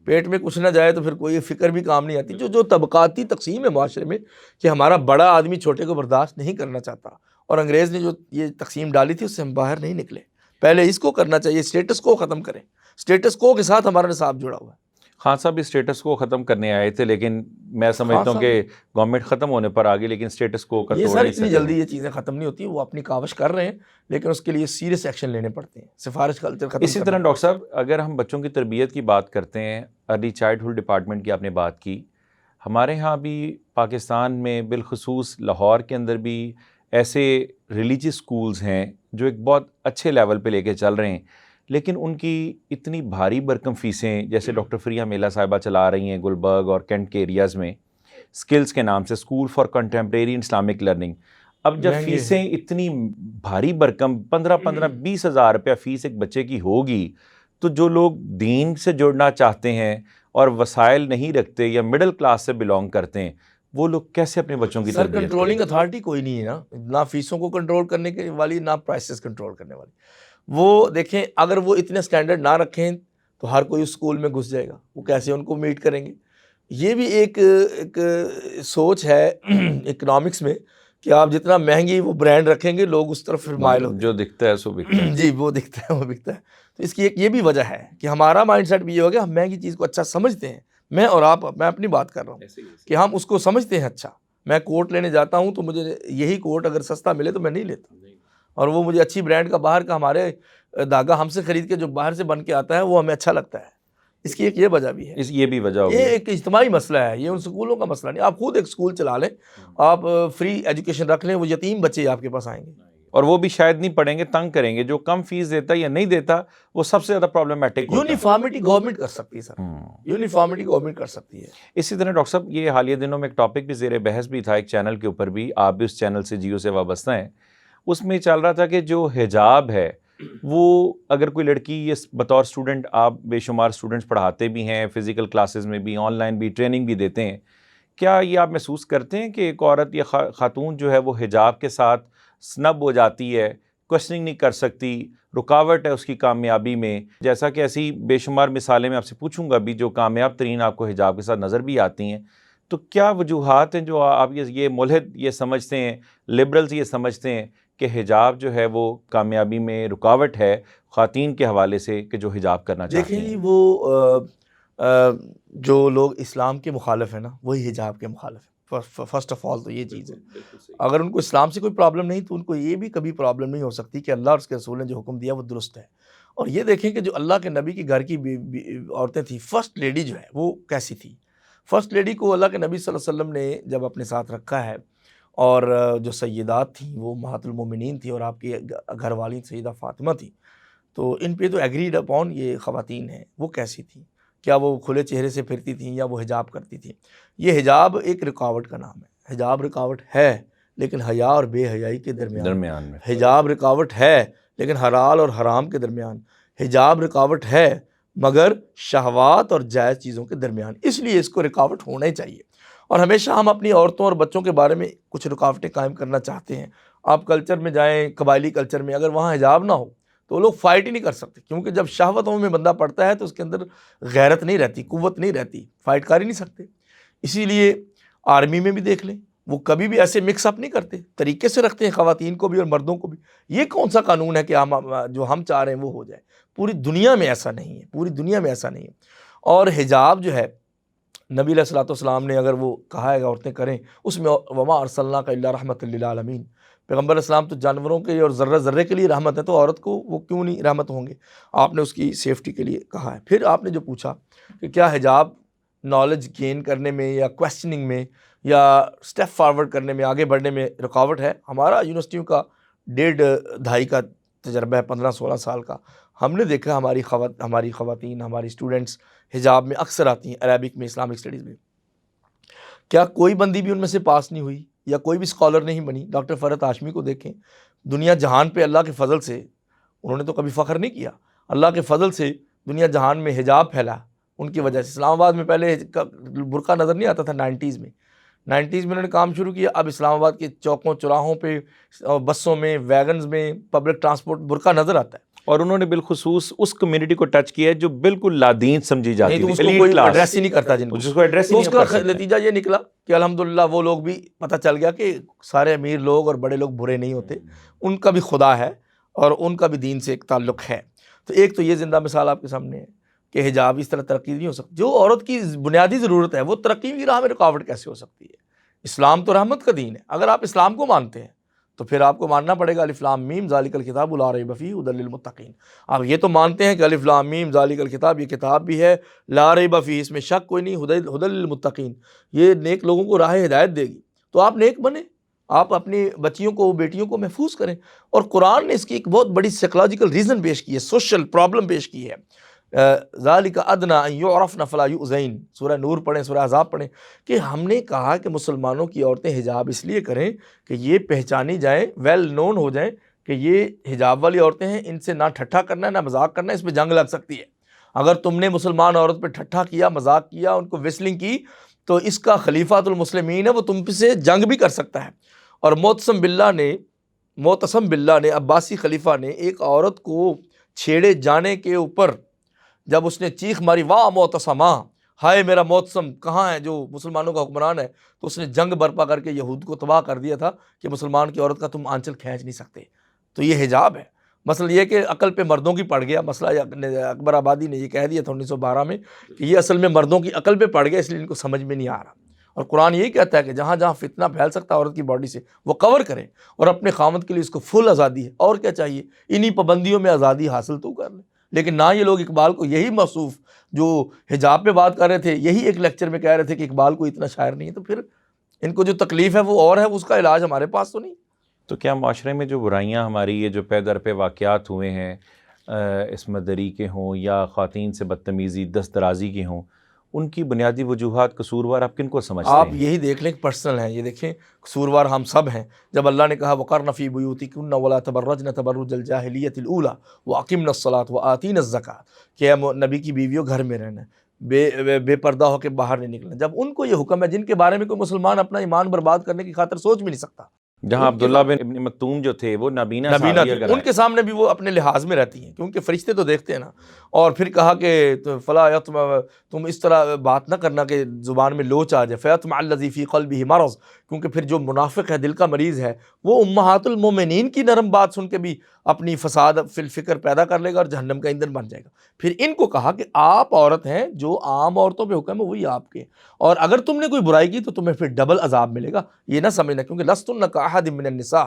B: پیٹ میں کچھ نہ جائے تو پھر کوئی فکر بھی کام نہیں آتی۔ جو طبقاتی تقسیم ہے معاشرے میں، کہ ہمارا بڑا آدمی چھوٹے کو برداشت نہیں کرنا چاہتا، اور انگریز نے جو یہ تقسیم ڈالی تھی اس سے ہم باہر نہیں نکلے۔ پہلے اس کو کرنا چاہیے، اسٹیٹس کو ختم کریں، اسٹیٹس کو کے ساتھ ہمارا نصاب جڑا ہوا ہے۔
A: خان صاحب اس اسٹیٹس کو ختم کرنے آئے تھے، لیکن میں سمجھتا ہوں کہ گورنمنٹ ختم ہونے پر آ گئی، لیکن اسٹیٹس کو
B: یہ سر اتنی جلدی یہ چیزیں ختم نہیں ہوتی، وہ اپنی کاوش کر رہے ہیں لیکن اس کے لیے سیریس ایکشن لینے پڑتے ہیں، سفارش کلچر ختم.
A: اسی طرح ڈاکٹر صاحب اگر ہم بچوں کی تربیت کی بات کرتے ہیں، ارلی چائلڈہڈ ڈپارٹمنٹ کی آپ نے بات کی، ہمارے ہاں بھی پاکستان میں بالخصوص لاہور کے اندر بھی ایسے ریلیجیس سکولز ہیں جو ایک بہت اچھے لیول پہ لے کے چل رہے ہیں، لیکن ان کی اتنی بھاری برکم فیسیں، جیسے ڈاکٹر فریہ میلہ صاحبہ چلا رہی ہیں گلبرگ اور کینٹ کے ایریاز میں، سکلز کے نام سے school for contemporary Islamic learning. اب جب فیسیں اتنی بھاری برکم 15-20 ہزار روپیہ فیس ایک بچے کی ہوگی، تو جو لوگ دین سے جڑنا چاہتے ہیں اور وسائل نہیں رکھتے یا مڈل کلاس سے بلانگ کرتے ہیں، وہ لوگ کیسے اپنے بچوں کی تربیت؟
B: سر کنٹرولنگ اتھارٹی کوئی نہیں ہے نا، نہ فیسوں کو کنٹرول کرنے کے والی، نہ پرائسز کنٹرول کرنے والی. وہ دیکھیں اگر وہ اتنے سٹینڈرڈ نہ رکھیں تو ہر کوئی اسکول میں گھس جائے گا، وہ کیسے ان کو میٹ کریں گے؟ یہ بھی ایک سوچ ہے اکنامکس میں کہ آپ جتنا مہنگی وہ برانڈ رکھیں گے لوگ اس طرف مائل ہوتے ہیں،
A: جو دکھتا ہے سو بکتا ہے.
B: جی وہ دکھتا ہے وہ بکتا ہے. تو اس کی ایک یہ بھی وجہ ہے کہ ہمارا مائنڈ سیٹ بھی یہ ہو گیا، ہم مہنگی چیز کو اچھا سمجھتے ہیں. میں اور آپ، میں اپنی بات کر رہا ہوں کہ ہم اس کو سمجھتے ہیں اچھا. میں کوٹ لینے جاتا ہوں تو مجھے یہی کوٹ اگر سستا ملے تو میں نہیں لیتا، اور وہ مجھے اچھی برانڈ کا باہر کا ہمارے دھاگا ہم سے خرید کے جو باہر سے بن کے آتا ہے وہ ہمیں اچھا لگتا ہے. اس کی ایک یہ وجہ بھی ہے،
A: یہ بھی وجہ ہوگی.
B: یہ ایک اجتماعی مسئلہ ہے، یہ ان سکولوں کا مسئلہ نہیں. آپ خود ایک سکول چلا لیں، آپ فری ایجوکیشن رکھ لیں، وہ یتیم بچے آپ کے پاس آئیں گے
A: اور وہ بھی شاید نہیں پڑھیں گے، تنگ کریں گے. جو کم فیس دیتا یا نہیں دیتا وہ سب سے زیادہ پرابلمٹک ہوتا ہے.
B: یونیفارمٹی گورنمنٹ کر سکتی ہے سر، یونیفارمٹی گورنمنٹ کر سکتی ہے.
A: اسی طرح ڈاکٹر صاحب یہ حالیہ دنوں میں ایک ٹاپک بھی زیر بحث بھی تھا ایک چینل کے اوپر بھی، آپ بھی اس چینل سے جیو سے وابستہ ہیں، اس میں چل رہا تھا کہ جو حجاب ہے وہ اگر کوئی لڑکی، یہ بطور اسٹوڈنٹ آپ بے شمار اسٹوڈنٹس پڑھاتے بھی ہیں، فزیکل کلاسز میں بھی، آن لائن بھی ٹریننگ بھی دیتے ہیں، کیا یہ آپ محسوس کرتے ہیں کہ ایک عورت یا خاتون جو ہے وہ حجاب کے ساتھ سنب ہو جاتی ہے، کوشچننگ نہیں کر سکتی، رکاوٹ ہے اس کی کامیابی میں؟ جیسا کہ ایسی بے شمار مثالیں میں آپ سے پوچھوں گا بھی جو کامیاب ترین آپ کو حجاب کے ساتھ نظر بھی آتی ہیں، تو کیا وجوہات ہیں جو آپ یہ ملحد یہ سمجھتے ہیں، لبرلز یہ سمجھتے ہیں کہ حجاب جو ہے وہ کامیابی میں رکاوٹ ہے خواتین کے حوالے سے کہ جو حجاب کرنا چاہتی ہیں؟
B: دیکھیں وہ جو لوگ اسلام کے مخالف ہیں نا، وہی حجاب کے مخالف ہیں. فرسٹ آف آل تو یہ چیز ہے، اگر ان کو اسلام سے کوئی پرابلم نہیں تو ان کو یہ بھی کبھی پرابلم نہیں ہو سکتی کہ اللہ اور اس کے رسول نے جو حکم دیا وہ درست ہے. اور یہ دیکھیں کہ جو اللہ کے نبی کی گھر کی عورتیں تھیں، فرسٹ لیڈی جو ہے وہ کیسی تھی. فرسٹ لیڈی کو اللہ کے نبی صلی اللہ علیہ وسلم نے جب اپنے ساتھ رکھا ہے، اور جو سیدات تھیں وہ امہات المومنین تھیں اور آپ کی گھر والی سیدہ فاطمہ تھیں، تو ان پہ تو ایگریڈ اپون یہ خواتین ہیں. وہ کیسی تھیں؟ کیا وہ کھلے چہرے سے پھرتی تھیں یا وہ حجاب کرتی تھیں؟ یہ حجاب ایک رکاوٹ کا نام ہے. حجاب رکاوٹ ہے لیکن حیا اور بے حیائی کے درمیان
A: میں.
B: حجاب رکاوٹ ہے لیکن حلال اور حرام کے درمیان. حجاب رکاوٹ ہے مگر شہوات اور جائز چیزوں کے درمیان. اس لیے اس کو رکاوٹ ہونا ہی چاہیے. اور ہمیشہ ہم اپنی عورتوں اور بچوں کے بارے میں کچھ رکاوٹیں قائم کرنا چاہتے ہیں. آپ کلچر میں جائیں، قبائلی کلچر میں، اگر وہاں حجاب نہ ہو تو لوگ فائٹ ہی نہیں کر سکتے، کیونکہ جب شہوتوں میں بندہ پڑتا ہے تو اس کے اندر غیرت نہیں رہتی، قوت نہیں رہتی، فائٹ کر ہی نہیں سکتے. اسی لیے آرمی میں بھی دیکھ لیں، وہ کبھی بھی ایسے مکس اپ نہیں کرتے، طریقے سے رکھتے ہیں خواتین کو بھی اور مردوں کو بھی. یہ کون سا قانون ہے کہ جو ہم چاہ رہے ہیں وہ ہو جائے؟ پوری دنیا میں ایسا نہیں ہے، پوری دنیا میں ایسا نہیں ہے. اور حجاب جو ہے نبی علیہ الصلوۃ والسلام نے اگر وہ کہا ہے عورتیں کریں، اس میں وما ارسلناک الا رحمۃ للعالمین، پیغمبر اسلام تو جانوروں کے اور ذرہ ذرے کے لیے رحمت ہے، تو عورت کو وہ کیوں نہیں رحمت ہوں گے؟ آپ نے اس کی سیفٹی کے لیے کہا ہے. پھر آپ نے جو پوچھا کہ کیا حجاب نالج گین کرنے میں یا کویسچننگ میں یا اسٹیپ فارورڈ کرنے میں، آگے بڑھنے میں رکاوٹ ہے؟ ہمارا یونیورسٹیوں کا 1.5-2.5 کا تجربہ ہے، 15-16 سال کا. ہم نے دیکھا ہماری خواتین، ہماری اسٹوڈنٹس حجاب میں اکثر آتی ہیں، عربک میں، اسلامک اسٹڈیز میں. کیا کوئی بندی بھی ان میں سے پاس نہیں ہوئی یا کوئی بھی اسکالر نہیں بنی؟ ڈاکٹر فرحت ہاشمی کو دیکھیں، دنیا جہان پہ اللہ کے فضل سے، انہوں نے تو کبھی فخر نہیں کیا، اللہ کے فضل سے دنیا جہان میں حجاب پھیلا ان کی وجہ سے. اسلام آباد میں پہلے برقع نظر نہیں آتا تھا، 90s میں انہوں نے کام شروع کیا. اب اسلام آباد کے چوکوں چوراہوں پہ، بسوں میں، ویگنز میں، پبلک ٹرانسپورٹ برقع نظر آتا ہے.
A: اور انہوں نے بالخصوص اس کمیونٹی کو ٹچ کیا ہے جو بالکل لادین سمجھی جاتی
B: نہیں، تو
A: تھی،
B: اس کو کوئی ایڈریس ہی نہیں کرتا، جن کو
A: جس کو ایڈریس ہی
B: تو
A: نہیں
B: اس
A: کر
B: کا
A: سکتا.
B: نتیجہ یہ نکلا کہ الحمدللہ وہ لوگ بھی پتہ چل گیا کہ سارے امیر لوگ اور بڑے لوگ برے نہیں ہوتے، ان کا بھی خدا ہے اور ان کا بھی دین سے ایک تعلق ہے. تو ایک تو یہ زندہ مثال آپ کے سامنے ہے. کہ حجاب اس طرح ترقی نہیں ہو سکتی. جو عورت کی بنیادی ضرورت ہے وہ ترقی کی راہ میں رکاوٹ کیسے ہو سکتی ہے؟ اسلام تو رحمت کا دین ہے. اگر آپ اسلام کو مانتے ہیں تو پھر آپ کو ماننا پڑے گا الف لام میم ذالک الکتاب لا ریب فیہ ھدی للمتقین. آپ یہ تو مانتے ہیں کہ الف لام میم ذالک الکتاب یہ کتاب بھی ہے، لا ریب فیہ اس میں شک کوئی نہیں، ھدی للمتقین یہ نیک لوگوں کو راہ ہدایت دے گی. تو آپ نیک بنیں، آپ اپنی بچیوں کو بیٹیوں کو محفوظ کریں. اور قرآن نے اس کی ایک بہت بڑی سائیکولوجیکل ریزن پیش کی ہے، سوشل پرابلم پیش کی ہے. ذالک ادنی ان یعرفن فلا یؤذین، سورہ نور پڑھیں، سورہ احزاب پڑھیں، کہ ہم نے کہا کہ مسلمانوں کی عورتیں حجاب اس لیے کریں کہ یہ پہچانی جائیں، ویل نون ہو جائیں کہ یہ حجاب والی عورتیں ہیں، ان سے نہ ٹھٹھا کرنا ہے نہ مذاق کرنا ہے، اس پہ جنگ لگ سکتی ہے. اگر تم نے مسلمان عورت پہ ٹھٹھا کیا، مذاق کیا، ان کو وسلنگ کی، تو اس کا خلیفۃ المسلمین ہے وہ تم سے جنگ بھی کر سکتا ہے. اور معتصم باللہ نے عباسی خلیفہ نے ایک عورت کو چھیڑے جانے کے اوپر جب اس نے چیخ ماری واہ معتصمہ، ہائے میرا معتصم کہاں ہے جو مسلمانوں کا حکمران ہے، تو اس نے جنگ برپا کر کے یہود کو تباہ کر دیا تھا کہ مسلمان کی عورت کا تم آنچل کھینچ نہیں سکتے. تو یہ حجاب ہے. مسئلہ یہ کہ عقل پہ مردوں کی پڑ گیا. مسئلہ اکبر آبادی نے یہ کہہ دیا تھا 1912 میں کہ یہ اصل میں مردوں کی عقل پہ پڑ گیا، اس لیے ان کو سمجھ میں نہیں آ رہا. اور قرآن یہی کہتا ہے کہ جہاں جہاں فتنہ پھیل سکتا ہے عورت کی باڈی سے وہ کور کریں، اور اپنے خامد کے لیے اس کو فل آزادی ہے. اور کیا چاہیے؟ انہی پابندیوں میں آزادی حاصل تو کر لیں. لیکن نہ یہ لوگ اقبال کو یہی موصوف جو حجاب پہ بات کر رہے تھے، یہی ایک لیکچر میں کہہ رہے تھے کہ اقبال کو اتنا شاعر نہیں ہے. تو پھر ان کو جو تکلیف ہے وہ اور ہے، اس کا علاج ہمارے پاس تو نہیں.
A: تو کیا معاشرے میں جو برائیاں ہماری یہ جو پے در پہ واقعات ہوئے ہیں، عصمت دری کے ہوں یا خواتین سے بدتمیزی دست درازی کے ہوں، ان کی بنیادی وجوہات قصوروار آپ کن کو سمجھتے ہیں؟
B: آپ یہی دیکھ لیں کہ پرسنل ہیں. یہ دیکھیں قصوروار ہم سب ہیں. جب اللہ نے کہا وقرن فی بیوتکن ولا تبرجن تبرج الجاہلیۃ الاولی واقمن الصلاۃ وآتین الزکاۃ، کہ نبی کی بیویوں گھر میں رہنا، بے پردہ ہو کے باہر نہیں نکلنا. جب ان کو یہ حکم ہے جن کے بارے میں کوئی مسلمان اپنا ایمان برباد کرنے کی خاطر سوچ بھی نہیں سکتا،
A: جہاں عبداللہ بن ابن مکتوم جو تھے وہ نابینا صحابی اگر
B: ان کے سامنے بھی وہ اپنے لحاظ میں رہتی ہیں کیونکہ فرشتے تو دیکھتے ہیں نا. اور پھر کہا کہ فلا یتم، تم اس طرح بات نہ کرنا کہ زبان میں لوچ آ جائے. فیطمع الذی فی قلبہ مرض، کیونکہ پھر جو منافق ہے، دل کا مریض ہے، وہ امہات المومنین کی نرم بات سن کے بھی اپنی فساد فی الفکر پیدا کر لے گا اور جہنم کا ایندھن بن جائے گا. پھر ان کو کہا کہ آپ عورت ہیں، جو عام عورتوں پہ حکم ہے وہی آپ کے، اور اگر تم نے کوئی برائی کی تو تمہیں پھر ڈبل عذاب ملے گا. یہ نہ سمجھنا کیونکہ لستن کاحد من النساء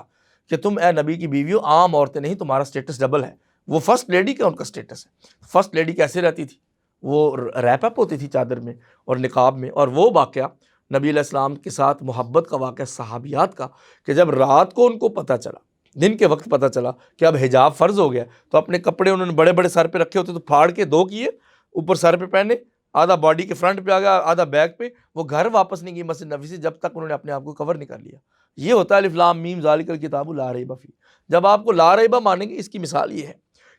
B: کہ تم اے نبی کی بیویوں عام عورتیں نہیں، تمہارا سٹیٹس ڈبل ہے. وہ فرسٹ لیڈی کا ان کا سٹیٹس ہے. فرسٹ لیڈی کیسے رہتی تھی؟ وہ ریپ اپ ہوتی تھی چادر میں اور نقاب میں. اور وہ واقعہ نبی علیہ السلام کے ساتھ محبت کا واقعہ صحابیات کا، کہ جب رات کو ان کو پتہ چلا، دن کے وقت پتہ چلا کہ اب حجاب فرض ہو گیا، تو اپنے کپڑے انہوں نے بڑے بڑے سر پہ رکھے ہوتے تو پھاڑ کے دو کیے، اوپر سر پہ پہنے، آدھا باڈی کے فرنٹ پہ آ گیا، آدھا بیک پہ. وہ گھر واپس نہیں گئی مسجد نبوی سے جب تک انہوں نے اپنے آپ کو کور نہیں کر لیا. یہ ہوتا ہے الف لام میم ذالک الکتاب لا ریب فیہ. جب آپ کو لا ریبہ مانیں گے، اس کی مثال یہ ہے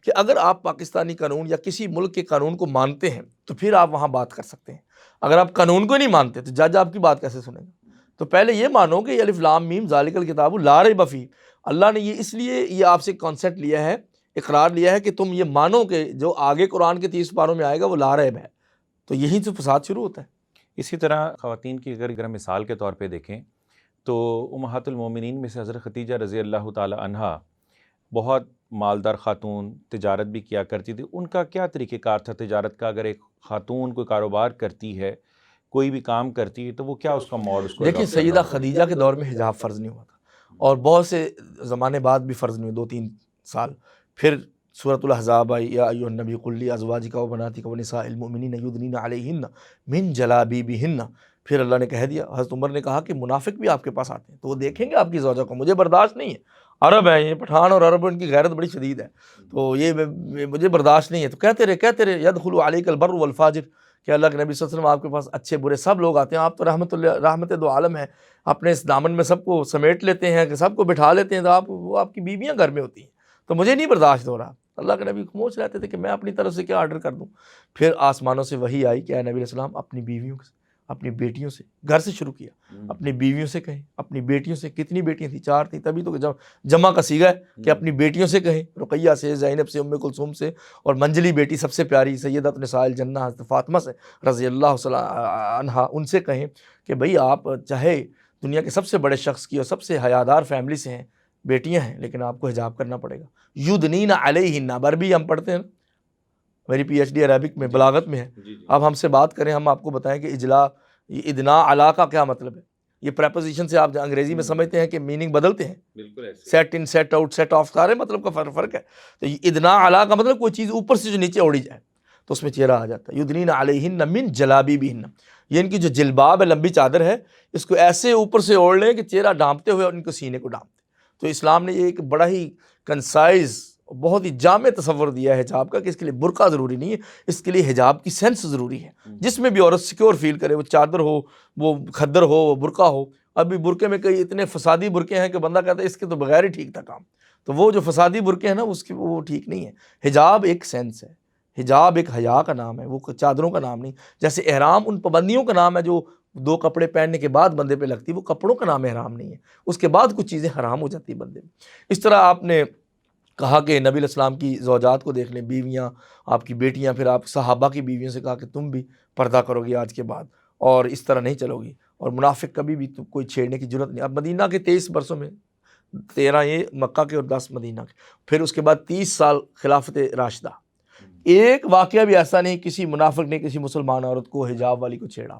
B: کہ اگر آپ پاکستانی قانون یا کسی ملک کے قانون کو مانتے ہیں تو پھر آپ وہاں بات کر سکتے ہیں. اگر آپ قانون کو نہیں مانتے تو جج آپ کی بات کیسے سنیں گا؟ تو پہلے یہ مانو کہ الف لام میم ذالک الکتاب لا ریب فیہ، اللہ نے یہ اس لیے یہ آپ سے کانسیپٹ لیا ہے، اقرار لیا ہے کہ تم یہ مانو کہ جو آگے قرآن کے 30 پاروں میں آئے گا وہ لا ریب ہے. تو یہی سے فساد شروع ہوتا ہے.
A: اسی طرح خواتین کی اگر مثال کے طور پہ دیکھیں تو امہات المومنین میں سے حضرت خدیجہ رضی اللہ تعالی عنہا بہت مالدار خاتون، تجارت بھی کیا کرتی تھی. ان کا کیا طریقہ کار تھا تجارت کا؟ اگر ایک خاتون کوئی کاروبار کرتی ہے، کوئی بھی کام کرتی ہے، تو وہ کیا اس کا موڈ اس کو؟
B: دیکھیں سیدہ خدیجہ کے دور میں حجاب فرض نہیں ہوا تھا، اور بہت سے زمانے بعد بھی فرض نہیں ہوئے، 2-3 سال. پھر سورۃ الاحزاب آئی، یا ایھا النبی قل لازواجک وبناتک ونساء المؤمنین یدنین علیہن من جلابیبہن. پھر اللہ نے کہہ دیا، حضرت عمر نے کہا کہ منافق بھی آپ کے پاس آتے ہیں تو وہ دیکھیں گے آپ کی زوجہ کو، مجھے برداشت نہیں ہے. عرب ہیں یہ پٹھان، اور عرب ان کی غیرت بڑی شدید ہے، تو یہ مجھے برداشت نہیں ہے. تو کہتے رہے یدخل علیک البر والفاجر، کہ اللہ کے نبی صلی اللہ علیہ وسلم آپ کے پاس اچھے برے سب لوگ آتے ہیں، آپ تو رحمت دو عالم ہیں، اپنے اس دامن میں سب کو سمیٹ لیتے ہیں، کہ سب کو بٹھا لیتے ہیں، تو وہ آپ کی بیویاں گھر میں ہوتی ہیں، تو مجھے نہیں برداشت ہو رہا. اللہ کے نبی خاموش رہتے تھے کہ میں اپنی طرف سے کیا آرڈر کر دوں. پھر آسمانوں سے وحی آئی کہ اے نبی علیہ السلام اپنی بیویوں سے، اپنی بیٹیوں سے، گھر سے شروع کیا، اپنی بیویوں سے کہیں، اپنی بیٹیوں سے. کتنی بیٹیاں تھیں؟ 4 تھیں، تبھی تو جمع کا صیغہ ہے کہ اپنی بیٹیوں سے کہیں، رقیہ سے، زینب سے، ام کلثوم سے، اور منجلی بیٹی سب سے پیاری سیدۃ نساء الجنہ حضرت فاطمہ سے رضی اللہ عنہا، ان سے کہیں کہ بھئی آپ چاہے دنیا کے سب سے بڑے شخص کی اور سب سے حیادار فیملی سے ہیں، بیٹیاں ہیں، لیکن آپ کو حجاب کرنا پڑے گا. یدنین علیہن، عربی ہم پڑھتے ہیں میری پی ایچ ڈی عربک میں بلاغت میں ہے. اب ہم سے بات کریں, ہم آپ کو بتائیں کہ اجلا, یہ ادنا علا کا کیا مطلب ہے. یہ پریپوزیشن سے آپ انگریزی میں سمجھتے ہیں کہ میننگ بدلتے ہیں, set in, set out, set off, سارے مطلب کا فرق ہے. تو یہ ادنا علا کا مطلب کوئی چیز اوپر سے جو نیچے اوڑی جائے تو اس میں چہرہ آ جاتا ہے. یدنین علیہن من جلابیبہن, یہ ان کی جو جلباب ہے, لمبی چادر ہے, اس کو ایسے اوپر سے اوڑھ لیں کہ چہرہ ڈھانپتے ہوئے اور ان کو سینے کو ڈھانپتے. تو اسلام نے یہ ایک بڑا ہی کنسائز, بہت ہی جامع تصور دیا ہے حجاب کا, کہ اس کے لیے برقع ضروری نہیں ہے, اس کے لیے حجاب کی سینس ضروری ہے, جس میں بھی عورت سیکیور فیل کرے, وہ چادر ہو, وہ کھدر ہو, وہ برقع ہو. ابھی برقعے میں کئی اتنے فسادی برقعے ہیں کہ بندہ کہتا ہے اس کے تو بغیر ہی ٹھیک تھا کام. تو وہ جو فسادی برقعے ہیں نا, اس کی وہ ٹھیک نہیں ہے. حجاب ایک سینس ہے, حجاب ایک حیا کا نام ہے, وہ چادروں کا نام نہیں. جیسے احرام ان پابندیوں کا نام ہے جو 2 کپڑے پہننے کے بعد بندے پہ لگتی, وہ کپڑوں کا نام احرام نہیں ہے, اس کے بعد کچھ چیزیں حرام ہو جاتی ہیں بندے میں. اس طرح آپ نے کہا کہ نبی علیہ السلام کی زوجات کو دیکھ لیں, بیویاں, آپ کی بیٹیاں, پھر آپ صحابہ کی بیویوں سے کہا کہ تم بھی پردہ کرو گی آج کے بعد, اور اس طرح نہیں چلو گی, اور منافق کبھی بھی کوئی چھیڑنے کی ضرورت نہیں. اب مدینہ کے 23 برسوں میں 13 یہ مکہ کے اور 10 مدینہ کے, پھر اس کے بعد 30 سال خلافت راشدہ, ایک واقعہ بھی ایسا نہیں کسی منافق نے کسی مسلمان عورت کو, حجاب والی کو چھیڑا.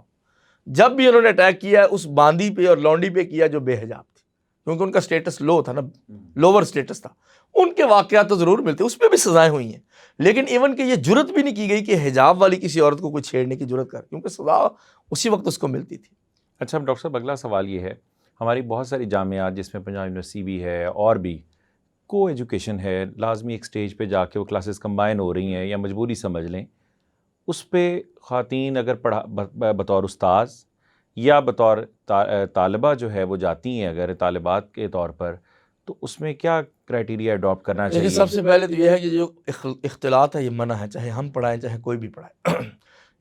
B: جب بھی انہوں نے اٹیک کیا ہے اس باندی پہ اور لونڈی پہ کیا جو بے حجاب تھی, کیونکہ ان کا سٹیٹس لو تھا نا, لوور سٹیٹس تھا. ان کے واقعات تو ضرور ملتے, اس پہ بھی سزائیں ہوئی ہیں, لیکن ایون کہ یہ جرت بھی نہیں کی گئی کہ حجاب والی کسی عورت کو کوئی چھیڑنے کی جرت کر, کیونکہ سزا اسی وقت اس کو ملتی تھی.
A: اچھا ڈاکٹر صاحب, اگلا سوال یہ ہے, ہماری بہت ساری جامعات جس میں پنجاب یونیورسٹی بھی ہے اور بھی کو ایجوکیشن ہے, لازمی ایک سٹیج پہ جا کے وہ کلاسز کمبائن ہو رہی ہیں یا مجبوری سمجھ لیں, اس پہ خواتین اگر بطور استاذ یا بطور طالبہ جو ہے وہ جاتی ہیں اگر طالبات کے طور پر, تو اس میں کیا کرائٹیریا اڈاپٹ کرنا چاہیے؟
B: لیکن سب سے پہلے تو یہ ہے کہ جو اختلاط ہے یہ منع ہے, چاہے ہم پڑھائیں چاہے کوئی بھی پڑھائے.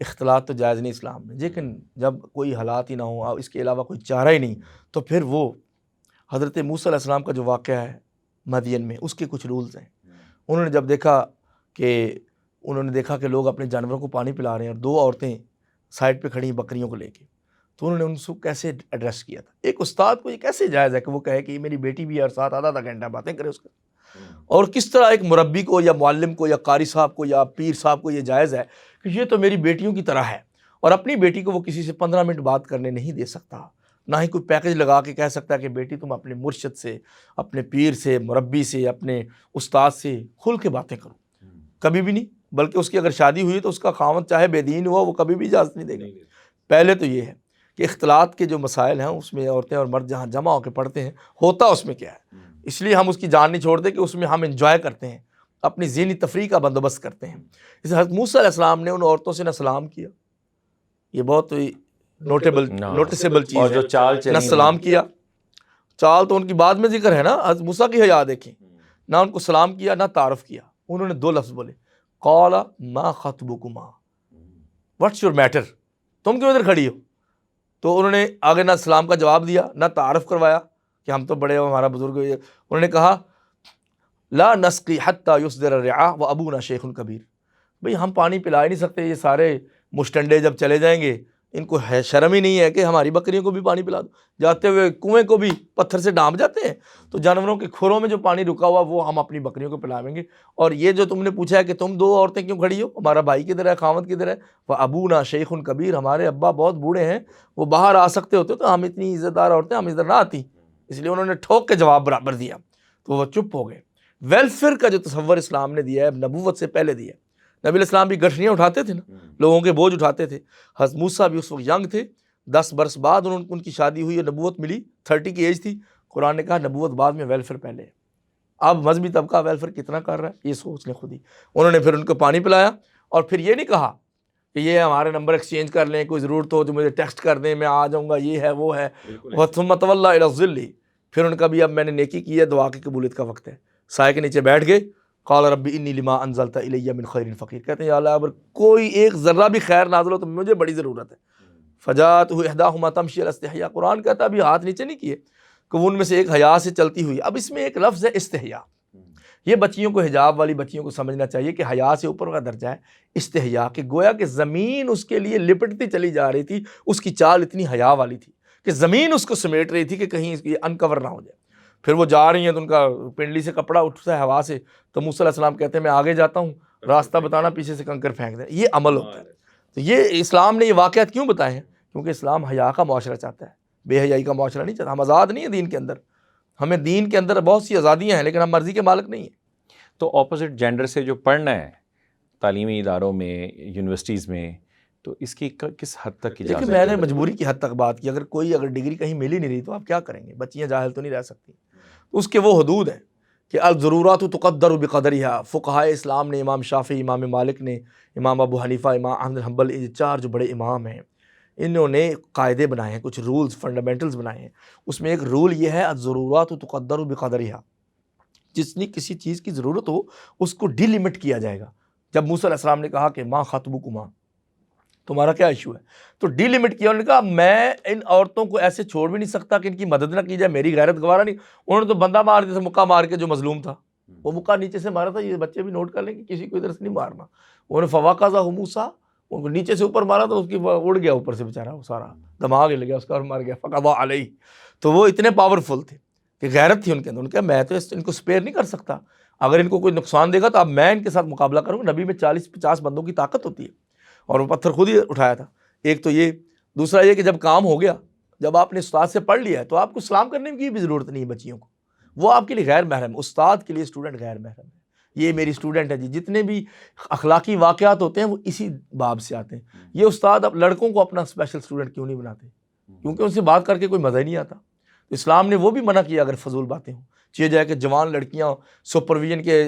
B: اختلاط تو جائز نہیں اسلام میں, لیکن جب کوئی حالات ہی نہ ہو, اس کے علاوہ کوئی چارہ ہی نہیں, تو پھر وہ حضرت موسیٰ علیہ السلام کا جو واقعہ ہے مدین میں, اس کے کچھ رولز ہیں. انہوں نے جب دیکھا کہ لوگ اپنے جانوروں کو پانی پلا رہے ہیں اور 2 عورتیں سائڈ پہ کھڑی ہیں بکریوں کو لے کے, تو انہوں نے ان کو کیسے ایڈریس کیا تھا. ایک استاد کو یہ کیسے جائز ہے کہ وہ کہے کہ یہ میری بیٹی بھی ہے اور ساتھ آدھا گھنٹہ باتیں کرے اس کا, اور کس طرح ایک مربی کو یا معلم کو یا قاری صاحب کو یا پیر صاحب کو یہ جائز ہے کہ یہ تو میری بیٹیوں کی طرح ہے, اور اپنی بیٹی کو وہ کسی سے 15 منٹ بات کرنے نہیں دے سکتا, نہ ہی کوئی پیکج لگا کے کہہ سکتا ہے کہ بیٹی تم اپنے مرشد سے, اپنے پیر سے, مربی سے, اپنے استاد سے کھل کے باتیں کرو. کبھی بھی نہیں. بلکہ اس کی اگر شادی ہوئی تو اس کا خاوند چاہے بے دین ہوا, وہ کبھی بھی اجازت نہیں دے گا. پہلے تو یہ ہے کہ اختلاط کے جو مسائل ہیں اس میں عورتیں اور مرد جہاں جمع ہو کے پڑھتے ہیں, ہوتا اس میں کیا ہے, اس لیے ہم اس کی جان نہیں چھوڑتے کہ اس میں ہم انجوائے کرتے ہیں, اپنی ذہنی تفریح کا بندوبست کرتے ہیں. جیسے حضرت موسیٰ علیہ السلام نے ان عورتوں سے نہ سلام کیا, یہ بہت نوٹسیبل چیز ہے,
A: جو چال
B: نہ سلام کیا. چال تو ان کی بعد میں ذکر ہے نا, حضرت موسیٰ کی حیا دیکھیں, نہ ان کو سلام کیا نہ تعارف کیا. انہوں نے 2 لفظ بولے, قال ما خطبکما, واٹس یور میٹر, تم کیوں ادھر کھڑی ہو. تو انہوں نے آگے نہ سلام کا جواب دیا نہ تعارف کروایا کہ ہم تو بڑے ہو, ہمارا بزرگ. انہوں نے کہا لا نسقی حتی یصدر الرعاء وابونا شیخ کبیر, بھئی ہم پانی پلا ہی نہیں سکتے, یہ سارے مشٹنڈے جب چلے جائیں گے ان کو شرم ہی نہیں ہے کہ ہماری بکریوں کو بھی پانی پلا دو. جاتے ہوئے کنویں کو بھی پتھر سے ڈانپ جاتے ہیں, تو جانوروں کے کھروں میں جو پانی رکا ہوا وہ ہم اپنی بکریوں کو پلاویں گے. اور یہ جو تم نے پوچھا ہے کہ تم 2 عورتیں کیوں کھڑی ہو, ہمارا بھائی کدھر ہے, خاوند کدھر ہے, وہ ابونا شیخ کبیر, ہمارے ابا بہت بوڑھے ہیں, وہ باہر آ سکتے ہوتے تو ہم اتنی عزت دار عورتیں ہم ادھر نہ آتی. اس لیے انہوں نے ٹھوک کے جواب برابر دیا, تو وہ چپ ہو گئے. ویلفیئر کا جو تصور اسلام نے دیا ہے نبوت سے پہلے دیا. نبی علیہ السلام بھی گٹھڑیاں اٹھاتے تھے نا, لوگوں کے بوجھ اٹھاتے تھے. حضرت موسیٰ بھی اس وقت ینگ تھے, 10 برس بعد ان کی شادی ہوئی اور نبوت ملی, 30 کی ایج تھی. قرآن نے کہا نبوت بعد میں, ویلفیئر پہلے ہے. اب مذہبی طبقہ ویلفیئر کتنا کر رہا ہے یہ سوچ لیں خود ہی. انہوں نے پھر ان کو پانی پلایا, اور پھر یہ نہیں کہا کہ یہ ہمارے نمبر ایکسچینج کر لیں, کوئی ضرورت ہو تو مجھے ٹیکسٹ کر دیں, میں آ جاؤں گا, یہ ہے وہ ہے. ثم تولى الى الظل, پھر ان کا بھی اب میں نے نیکی کی ہے, دعا کی قبولیت کا وقت ہے. سائے کے نیچے بیٹھ گئے. قال رب انی لما انزلت الی من خیر فقیر, کہتے ہیں یا اللہ اگر کوئی ایک ذرہ بھی خیر نازل ہو تو مجھے بڑی ضرورت ہے. فجاءته احداهما تمشي على استحياء, قرآن کہتا ہے ابھی ہاتھ نیچے نہیں کیے کہ وہ ان میں سے ایک حیا سے چلتی ہوئی. اب اس میں ایک لفظ ہے استحیاء, یہ بچیوں کو, حجاب والی بچیوں کو سمجھنا چاہیے کہ حیا سے اوپر کا درجہ ہے استحیاء, کہ گویا کہ زمین اس کے لیے لپٹتی چلی جا رہی تھی, اس کی چال اتنی حیا والی تھی کہ زمین اس کو سمیٹ رہی تھی کہ کہیں یہ انکور نہ ہو جائے. پھر وہ جا رہی ہیں تو ان کا پنڈلی سے کپڑا اٹھتا ہے ہوا سے, تو موسیٰ علیہ السلام کہتے ہیں میں آگے جاتا ہوں راستہ بتانا پیچھے سے کنکر پھینک دینا، یہ عمل ہوتا ہے۔ تو یہ اسلام نے یہ واقعات کیوں بتائے ہیں؟ کیونکہ اسلام حیا کا معاشرہ چاہتا ہے، بے حیائی کا معاشرہ نہیں چاہتا۔ ہم آزاد نہیں ہیں دین کے اندر، ہمیں دین کے اندر بہت سی آزادیاں ہیں لیکن ہم مرضی کے مالک نہیں ہیں۔
A: تو اپوزٹ جینڈر سے جو پڑھنا ہے تعلیمی اداروں میں، یونیورسٹیز میں، تو اس کی کس حد تک اجازت
B: لیکن میں نے مجبوری کی حد تک بات کی، اگر ڈگری کہیں مل ہی نہیں رہی تو آپ کیا کریں گے؟ بچیاں جاہل تو نہیں رہ سکتی۔ اس کے وہ حدود ہیں کہ الضرورات تقدر بقدرها۔ فقہائے اسلام نے، امام شافعی، امام مالک نے، امام ابو حنیفہ، امام احمد بن حنبل، یہ چار جو بڑے امام ہیں، انہوں نے قاعدے بنائے ہیں، کچھ رولز فنڈامنٹلز بنائے ہیں۔ اس میں ایک رول یہ ہے الضرورات تقدر بقدرها، جتنی کسی چیز کی ضرورت ہو اس کو ڈی لمٹ کیا جائے گا۔ جب موسیٰ علیہ السلام نے کہا کہ ماں خطبکما، تمہارا کیا ایشو ہے، تو ڈی لمٹ کیا۔ انہوں نے کہا میں ان عورتوں کو ایسے چھوڑ بھی نہیں سکتا کہ ان کی مدد نہ کی جائے، میری غیرت گوارا نہیں۔ انہوں نے تو بندہ مار دیا تھا، مکہ مار کے، جو مظلوم تھا وہ مکہ نیچے سے مارا تھا، یہ بچے بھی نوٹ کر لیں کہ کسی کو ادھر سے نہیں مارنا۔ انہوں نے فواقذہ موسیٰ، ان کو نیچے سے اوپر مارا تو اس کی اڑ گیا اوپر سے بیچارہ، وہ سارا دماغ ہل گیا اس کا اور مر گیا، فقضى علیہ۔ تو وہ اتنے پاورفل تھے کہ غیرت تھی ان کے اندر۔ ان کا میں تو ان کو سپیئر نہیں کر سکتا، اگر ان کو کوئی نقصان دے گا تو اب میں ان کے ساتھ مقابلہ کروں گا۔ نبی میں 40-50 بندوں کی طاقت ہوتی ہے اور وہ پتھر خود ہی اٹھایا تھا۔ ایک تو یہ، دوسرا یہ کہ جب کام ہو گیا، جب آپ نے استاد سے پڑھ لیا ہے تو آپ کو سلام کرنے کی بھی ضرورت نہیں ہے بچیوں کو، وہ آپ کے لیے غیر محرم ہے۔ استاد کے لیے اسٹوڈنٹ غیر محرم ہے، یہ میری اسٹوڈنٹ ہے جی۔ جتنے بھی اخلاقی واقعات ہوتے ہیں وہ اسی باب سے آتے ہیں۔ یہ استاد اب لڑکوں کو اپنا اسپیشل اسٹوڈنٹ کیوں نہیں بناتے؟ کیونکہ ان سے بات کر کے کوئی مزہ ہی نہیں آتا۔ اسلام نے وہ بھی منع کیا اگر فضول باتیں ہوں، چاہے جائے کہ جوان لڑکیاں سپرویژن کے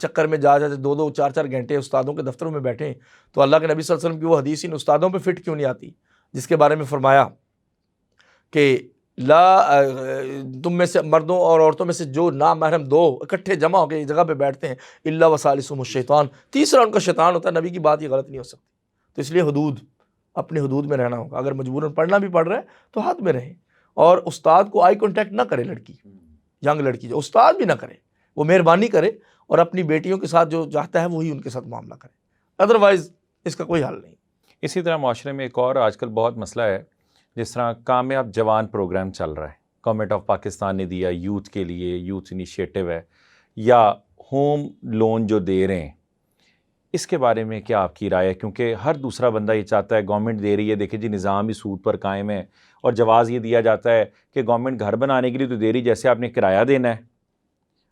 B: چکر میں جا جاتے 2-2 4-4 گھنٹے استادوں کے دفتروں میں بیٹھیں، تو اللہ کے نبی صلی اللہ علیہ وسلم کی وہ حدیث ان استادوں پہ فٹ کیوں نہیں آتی جس کے بارے میں فرمایا کہ تم میں سے مردوں اور عورتوں میں سے جو نامحرم دو اکٹھے جمع ہو کے ایک جگہ پہ بیٹھتے ہیں الا وثالثہم الشیطان، تیسرا ان کا شیطان ہوتا ہے۔ نبی کی بات یہ غلط نہیں ہو سکتی۔ تو اس لیے حدود، اپنے حدود میں رہنا ہوگا۔ اگر مجبوراً پڑھنا بھی پڑ رہا ہے تو حد میں رہیں، اور استاد کو آئی کانٹیکٹ نہ کرے لڑکی، ینگ لڑکی جو استاد بھی نہ کرے، وہ مہربانی کرے اور اپنی بیٹیوں کے ساتھ جو چاہتا ہے وہی ان کے ساتھ معاملہ کرے، ادروائز اس کا کوئی حل نہیں۔
A: اسی طرح معاشرے میں ایک اور آج کل بہت مسئلہ ہے، جس طرح کامیاب جوان پروگرام چل رہا ہے، گورنمنٹ آف پاکستان نے دیا یوتھ کے لیے، یوتھ انیشیٹو ہے، یا ہوم لون جو دے رہے ہیں، اس کے بارے میں کیا آپ کی رائے ہے؟ کیونکہ ہر دوسرا بندہ یہ چاہتا ہے گورنمنٹ دے رہی ہے، دیکھیں جی نظام بھی سود پر قائم ہے، اور جواز یہ دیا جاتا ہے کہ گورنمنٹ گھر بنانے کے لیے تو دے رہی، جیسے آپ نے کرایہ دینا ہے،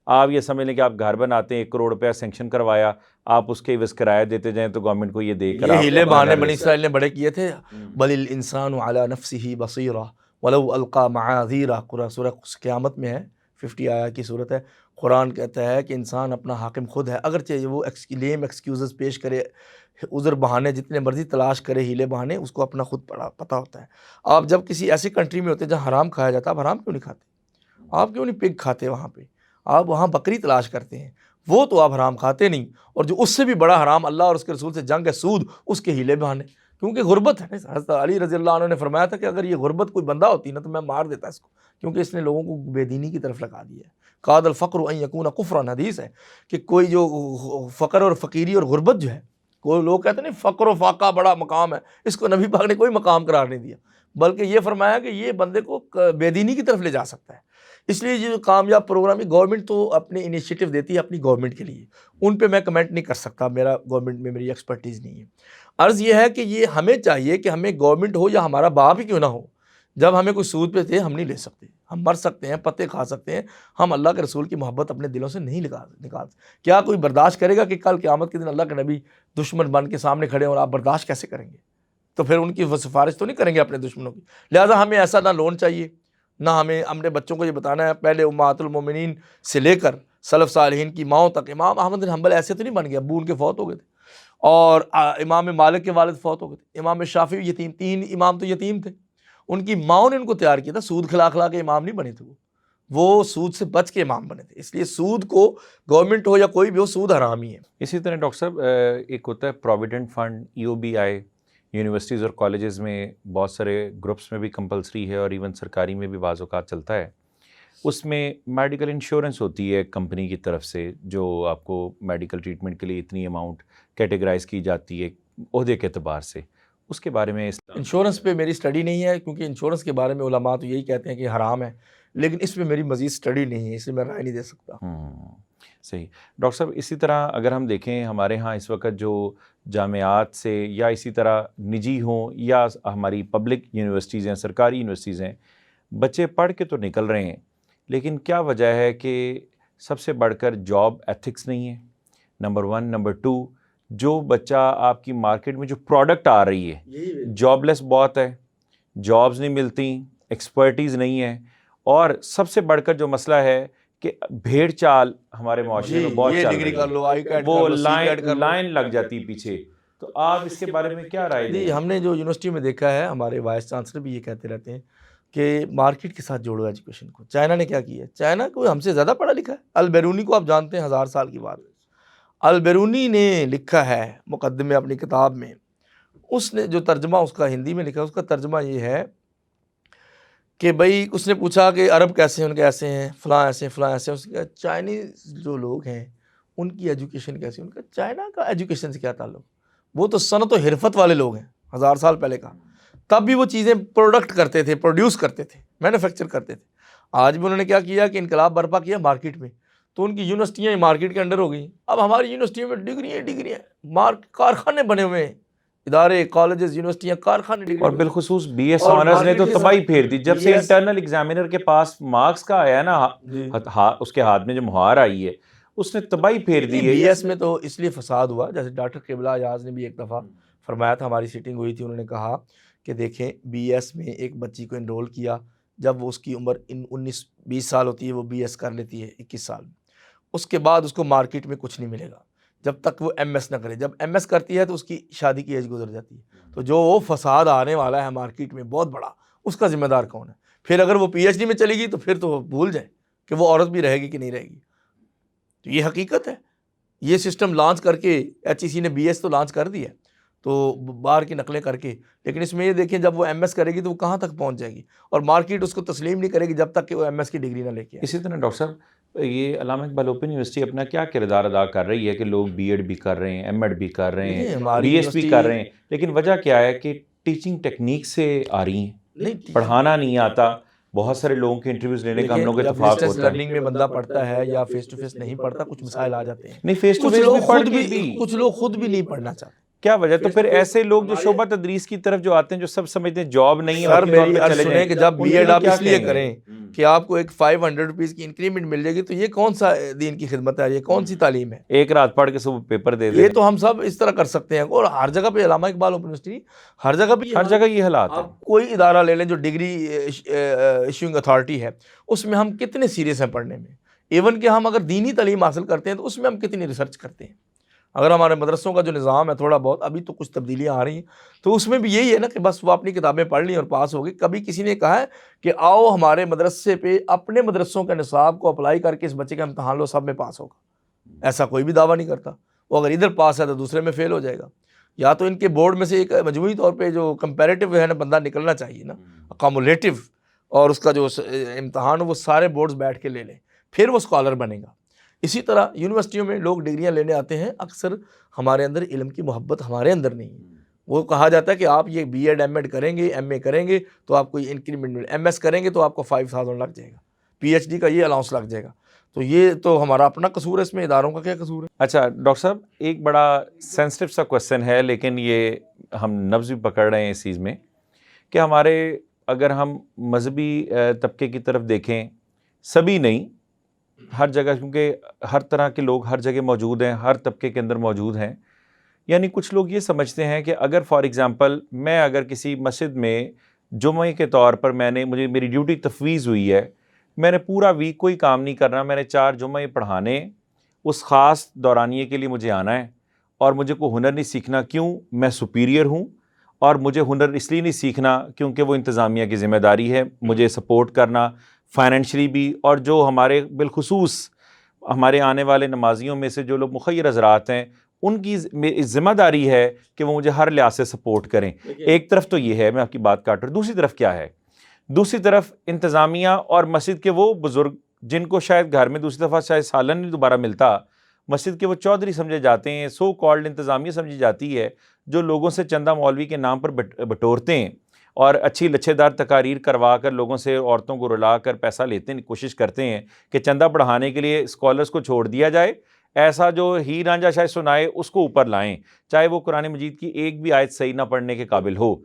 A: آپ یہ سمجھ لیں کہ آپ گھر بناتے ہیں، 1 کروڑ روپیہ سینکشن کروایا، آپ اس کے عوض کرایہ دیتے جائیں تو گورنمنٹ کو یہ دے کر
B: یہ ہیلے بہانے بنی اسرائیل نے بڑے کیے تھے۔ بل الانسان علی نفسہ بصیرہ ولو القی معاذیرہ، سورہ قیامت میں ہے، 50 آیات کی صورت ہے۔ قرآن کہتا ہے کہ انسان اپنا حاکم خود ہے، اگرچہ وہ لیم ایکسکیوزز پیش کرے، عذر بہانے جتنے مرضی تلاش کرے، ہیلے بہانے، اس کو اپنا خود پتہ ہوتا ہے۔ آپ جب کسی ایسی کنٹری میں ہوتے ہیں جہاں حرام کھایا جاتا ہے، آپ حرام کیوں نہیں کھاتے؟ آپ کیوں نہیں پگ کھاتے وہاں پہ؟ آپ وہاں بکری تلاش کرتے ہیں، وہ تو آپ حرام کھاتے نہیں۔ اور جو اس سے بھی بڑا حرام اللہ اور اس کے رسول سے جنگ ہے، سود، اس کے ہیلے بہانے، کیونکہ غربت ہے۔ حضرت علی رضی اللہ عنہ نے فرمایا تھا کہ اگر یہ غربت کوئی بندہ ہوتی نا تو میں مار دیتا اس کو، کیونکہ اس نے لوگوں کو بے دینی کی طرف لگا دیا ہے۔ قاد الفقر ان یکون کفرا، حدیث ہے کہ کوئی جو فقر اور فقیری اور غربت جو ہے، کوئی لوگ کہتے ہیں فقر و فاقہ بڑا مقام ہے، اس کو نبی پاک نے کوئی مقام قرار نہیں دیا، بلکہ یہ فرمایا کہ یہ بندے کو بے دینی کی طرف لے جا سکتا ہے۔ اس لیے یہ جو کامیاب پروگرام ہے، گورنمنٹ تو اپنے انیشیٹو دیتی ہے اپنی گورنمنٹ کے لیے، ان پہ میں کمنٹ نہیں کر سکتا، میرا گورنمنٹ میں میری ایکسپرٹیز نہیں ہے۔ عرض یہ ہے کہ یہ ہمیں چاہیے کہ ہمیں گورنمنٹ ہو یا ہمارا باپ ہی کیوں نہ ہو، جب ہمیں کوئی سود پہ تھے ہم نہیں لے سکتے، ہم مر سکتے ہیں، پتے کھا سکتے ہیں، ہم اللہ کے رسول کی محبت اپنے دلوں سے نہیں نکال۔ کیا کوئی برداشت کرے گا کہ کل قیامت کے دن اللہ کے نبی دشمن بن کے سامنے کھڑے اور آپ برداشت کیسے کریں گے؟ تو پھر ان کی وہ سفارش تو نہیں کریں گے اپنے دشمنوں کی۔ لہٰذا ہمیں ایسا نہ لون چاہیے، نہ ہمیں اپنے بچوں کو یہ بتانا ہے، پہلے امہات المومنین سے لے کر سلف صالحین کی ماؤں تک۔ امام احمد بن حنبل ایسے تو نہیں بن گیا، ابو ان کے فوت ہو گئے تھے، اور امام مالک کے والد فوت ہو گئے تھے، امام شافعی یتیم، 3 امام تو یتیم تھے، ان کی ماؤں نے ان کو تیار کیا تھا، سود کھلا کھلا کے امام نہیں بنے تھے، وہ سود سے بچ کے امام بنے تھے۔ اس لیے سود کو گورنمنٹ ہو یا کوئی بھی ہو، سود حرام ہی ہے۔
A: اسی طرح ڈاکٹر صاحب ایک ہوتا ہے پروویڈنٹ فنڈ، EOBI، یونیورسٹیز اور کالجز میں بہت سارے گروپس میں بھی کمپلسری ہے، اور ایون سرکاری میں بھی بعض اوقات چلتا ہے، اس میں میڈیکل انشورنس ہوتی ہے کمپنی کی طرف سے، جو آپ کو میڈیکل ٹریٹمنٹ کے لیے اتنی اماؤنٹ کیٹیگرائز کی جاتی ہے عہدے کے اعتبار سے، اس کے بارے میں
B: انشورنس پہ میری اسٹڈی نہیں ہے، کیونکہ انشورنس کے بارے میں علماء تو یہی کہتے ہیں کہ حرام ہے، لیکن اس پہ میری مزید اسٹڈی نہیں ہے، اس لیے میں رائے نہیں دے سکتا۔
A: صحیح. ڈاکٹر صاحب اسی طرح اگر ہم دیکھیں ہمارے ہاں اس وقت جو جامعات سے یا اسی طرح نجی ہوں یا ہماری پبلک یونیورسٹیز ہیں، سرکاری یونیورسٹیز ہیں، بچے پڑھ کے تو نکل رہے ہیں، لیکن کیا وجہ ہے کہ سب سے بڑھ کر جاب ایتھکس نہیں ہے، نمبر 1. نمبر 2، جو بچہ آپ کی مارکیٹ میں جو پروڈکٹ آ رہی ہے جاب لیس بہت ہے، جابز نہیں ملتی، ایکسپرٹیز نہیں ہے، اور سب سے بڑھ کر جو مسئلہ ہے کہ بھیڑ چال ہمارے معاشرے میں بہت چل رہی ہے، وہ لائن لگ جاتی پیچھے. تو آپ اس کے بارے میں کیا رائے دیں؟
B: ہم نے جو یونیورسٹی میں دیکھا ہے، ہمارے وائس چانسلر بھی یہ کہتے رہتے ہیں کہ مارکیٹ کے ساتھ جوڑو ایجوکیشن کو. چائنا نے کیا کیا ہے؟ چائنا کو ہم سے زیادہ پڑھا لکھا ہے. البیرونی کو آپ جانتے ہیں، 1000 سال کی بات. البیرونی نے لکھا ہے مقدمے اپنی کتاب میں، اس نے جو ترجمہ اس کا ہندی میں لکھا، اس کا ترجمہ یہ ہے کہ بھئی اس نے پوچھا کہ عرب کیسے ہیں، ان کے ایسے ہیں، فلاں ایسے ہیں، فلاں ایسے ہیں. اس نے کہا چائنیز جو لوگ ہیں ان کی ایجوکیشن کیسی؟ ان کا چائنا کا ایجوکیشن سے کیا تعلق؟ وہ تو صنعت و حرفت والے لوگ ہیں، 1000 سال پہلے کا. تب بھی وہ چیزیں پروڈکٹ کرتے تھے، پروڈیوس کرتے تھے، مینوفیکچر کرتے تھے. آج بھی انہوں نے کیا کیا کہ انقلاب برپا کیا مارکیٹ میں، تو ان کی یونیورسٹیاں مارکیٹ کے انڈر ہو گئی. اب ہماری یونیورسٹیوں میں ڈگریاں کارخانے بنے ہوئے ہیں، ادارے، کالجز، یونیورسٹیاں، کارخانے.
A: اور بالخصوص بی ایس آنرز نے تو تباہی پھیر دی. جب سے انٹرنل ایگزامینر کے پاس مارکس کا آیا نا، اس کے ہاتھ میں جو مہار آئی ہے، اس نے تباہی پھیر دی ہے.
B: بی ایس میں تو اس لیے فساد ہوا، جیسے ڈاکٹر قبلہ ایاز نے بھی ایک دفعہ فرمایا تھا، ہماری سیٹنگ ہوئی تھی، انہوں نے کہا کہ دیکھیں بی ایس میں ایک بچی کو انرول کیا، جب وہ اس کی عمر 19-20 سال ہوتی ہے، وہ بی ایس کر لیتی ہے 21 سال میں. اس کے بعد اس کو مارکیٹ میں کچھ نہیں ملے گا جب تک وہ ایم ایس نہ کرے. جب ایم ایس کرتی ہے تو اس کی شادی کی ایج گزر جاتی ہے. تو جو وہ فساد آنے والا ہے مارکیٹ میں بہت بڑا، اس کا ذمہ دار کون ہے؟ پھر اگر وہ پی ایچ ڈی میں چلے گی تو پھر تو وہ بھول جائیں کہ وہ عورت بھی رہے گی کہ نہیں رہے گی. تو یہ حقیقت ہے. یہ سسٹم لانچ کر کے ایچ ای سی نے بی ایس تو لانچ کر دیا تو باہر کی نقلیں کر کے، لیکن اس میں یہ دیکھیں جب وہ ایم ایس کرے گی تو وہ کہاں تک پہنچ جائے گی، اور مارکیٹ اس کو تسلیم نہیں کرے گی جب تک کہ وہ ایم ایس کی ڈگری نہ لے کے آئے.
A: اسی طرح ڈاکٹر صاحب یہ علامہ اقبال اوپن یونیورسٹی اپنا کیا کردار ادا کر رہی ہے کہ لوگ بی ایڈ بھی کر رہے ہیں، ایم ایڈ بھی کر رہے ہیں، بی ایس بھی کر رہے ہیں، لیکن وجہ کیا ہے کہ ٹیچنگ ٹیکنیک سے آ رہی ہیں، پڑھانا نہیں آتا. بہت سارے لوگوں کے انٹرویوز لینے کا ہم لوگ اتفاق ہوتا ہے.
B: لرننگ میں بندہ پڑھتا ہے یا فیس ٹو فیس نہیں پڑھتا، کچھ مسائل آ جاتے ہیں.
A: نہیں فیس ٹو فیس بھی پڑھ کے بھی
B: کچھ لوگ خود بھی نہیں پڑھنا چاہتے.
A: کیا وجہ؟ تو پھر ایسے لوگ جو شعبہ تدریس کی طرف جو آتے ہیں، جو سب سمجھتے ہیں جاب نہیں ہے،
B: سر میری عرض سنیں کہ جب بی ایڈ آپ اس لیے کریں کہ آپ کو ایک 500 روپیز کی انکریمنٹ مل جائے گی، تو یہ کون سا دین کی خدمت ہے؟ یہ کون سی تعلیم ہے؟
A: ایک رات پڑھ کے صبح پیپر دے دیں.
B: یہ تو ہم سب اس طرح کر سکتے ہیں. اور ہر جگہ پہ علامہ اقبال اوپن یونیورسٹی، ہر جگہ
A: یہ حالات ہیں.
B: کوئی ادارہ لے لیں جو ڈگری ایشوئنگ اتھارٹی ہے، اس میں ہم کتنے سیریس ہیں پڑھنے میں. ایون کہ ہم اگر دینی تعلیم حاصل کرتے ہیں تو اس میں ہم کتنی ریسرچ کرتے ہیں. اگر ہمارے مدرسوں کا جو نظام ہے تھوڑا بہت، ابھی تو کچھ تبدیلیاں آ رہی ہیں، تو اس میں بھی یہی ہے نا کہ بس وہ اپنی کتابیں پڑھ لیں اور پاس ہو گئی. کبھی کسی نے کہا ہے کہ آؤ ہمارے مدرسے پہ اپنے مدرسوں کے نصاب کو اپلائی کر کے اس بچے کا امتحان لو، سب میں پاس ہوگا؟ ایسا کوئی بھی دعویٰ نہیں کرتا. وہ اگر ادھر پاس ہے تو دوسرے میں فیل ہو جائے گا. یا تو ان کے بورڈ میں سے ایک مجموعی طور پہ جو کمپیریٹیو ہے نا بندہ نکلنا چاہیے نا، کامولیٹیو، اور اس کا جو امتحان وہ سارے بورڈز بیٹھ کے لے لیں، پھر وہ اسکالر بنے گا. اسی طرح یونیورسٹیوں میں لوگ ڈگریاں لینے آتے ہیں، اکثر ہمارے اندر علم کی محبت ہمارے اندر نہیں ہے. وہ کہا جاتا ہے کہ آپ یہ بی ایڈ ایم ایڈ کریں گے، ایم اے کریں گے تو آپ کو یہ انکریمنٹ ملے، ایم ایس کریں گے تو آپ کو 5000 لگ جائے گا، پی ایچ ڈی کا یہ الاؤنس لگ جائے گا. تو یہ تو ہمارا اپنا قصور ہے، اس میں اداروں کا کیا قصور ہے؟
A: اچھا ڈاکٹر صاحب، ایک بڑا سینسٹیو سا کویسچن ہے، لیکن یہ ہم نبض بھی پکڑ رہے ہیں اس چیز میں کہ ہمارے اگر ہم مذہبی طبقے کی طرف دیکھیں، سبھی نہیں، ہر جگہ، کیونکہ ہر طرح کے لوگ ہر جگہ موجود ہیں، ہر طبقے کے اندر موجود ہیں. یعنی کچھ لوگ یہ سمجھتے ہیں کہ اگر فار ایگزامپل میں اگر کسی مسجد میں جمعے کے طور پر مجھے میری ڈیوٹی تفویض ہوئی ہے، میں نے پورا ویک کوئی کام نہیں کرنا، میں نے 4 جمعے پڑھانے، اس خاص دورانیے کے لیے مجھے آنا ہے، اور مجھے کوئی ہنر نہیں سیکھنا. کیوں؟ میں سپیریئر ہوں، اور مجھے ہنر اس لیے نہیں سیکھنا کیونکہ وہ انتظامیہ کی ذمہ داری ہے مجھے سپورٹ کرنا فائنینشلی بھی، اور جو ہمارے بالخصوص ہمارے آنے والے نمازیوں میں سے جو لوگ مخیر حضرات ہیں، ان کی ذمہ داری ہے کہ وہ مجھے ہر لحاظ سے سپورٹ کریں. ایک طرف تو یہ ہے، میں آپ کی بات کاٹ رہا ہوں. دوسری طرف کیا ہے؟ دوسری طرف انتظامیہ اور مسجد کے وہ بزرگ جن کو شاید گھر میں دوسری دفعہ شاید سالن نہیں دوبارہ ملتا، مسجد کے وہ چودھری سمجھے جاتے ہیں، سو کالڈ انتظامیہ سمجھی جاتی ہے، جو لوگوں سے چندہ مولوی کے نام پر بٹورتے ہیں اور اچھی لچھے دار تقاریر کروا کر لوگوں سے عورتوں کو رلا کر پیسہ لیتے ہیں، کوشش کرتے ہیں کہ چندہ بڑھانے کے لیے اسکالرس کو چھوڑ دیا جائے، ایسا جو ہی رانجھا شاید سنائے اس کو اوپر لائیں، چاہے وہ قرآن مجید کی ایک بھی آیت صحیح نہ پڑھنے کے قابل ہو۔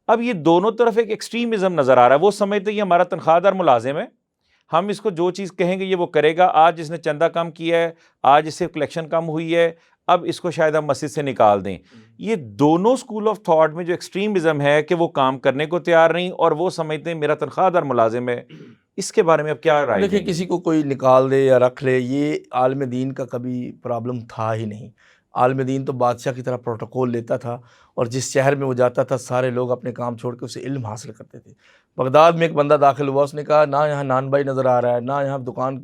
A: اب یہ دونوں طرف ایک ایکسٹریمزم نظر آ رہا ہے، وہ سمجھتے ہیں یہ ہمارا تنخواہ دار ملازم ہے، ہم اس کو جو چیز کہیں گے یہ وہ کرے گا، آج اس نے چندہ کم کیا ہے، آج اس سے کلیکشن کم ہوئی ہے، اب اس کو شاید ہم مسجد سے نکال دیں۔ یہ دونوں اسکول آف تھاٹ میں جو ایکسٹریمزم ہے کہ وہ کام کرنے کو تیار نہیں اور وہ سمجھتے ہیں میرا تنخواہ دار ملازم ہے، اس کے بارے میں اب کیا رائے
B: دیکھیں
A: دیں گے؟
B: کسی کو کوئی نکال دے یا رکھ لے، یہ عالم دین کا کبھی پرابلم تھا ہی نہیں۔ عالم دین تو بادشاہ کی طرح پروٹوکول لیتا تھا، اور جس شہر میں وہ جاتا تھا سارے لوگ اپنے کام چھوڑ کے اسے علم حاصل کرتے تھے۔ بغداد میں ایک بندہ داخل ہوا، اس نے کہا نہ یہاں نان بھائی نظر آ رہا ہے، نہ یہاں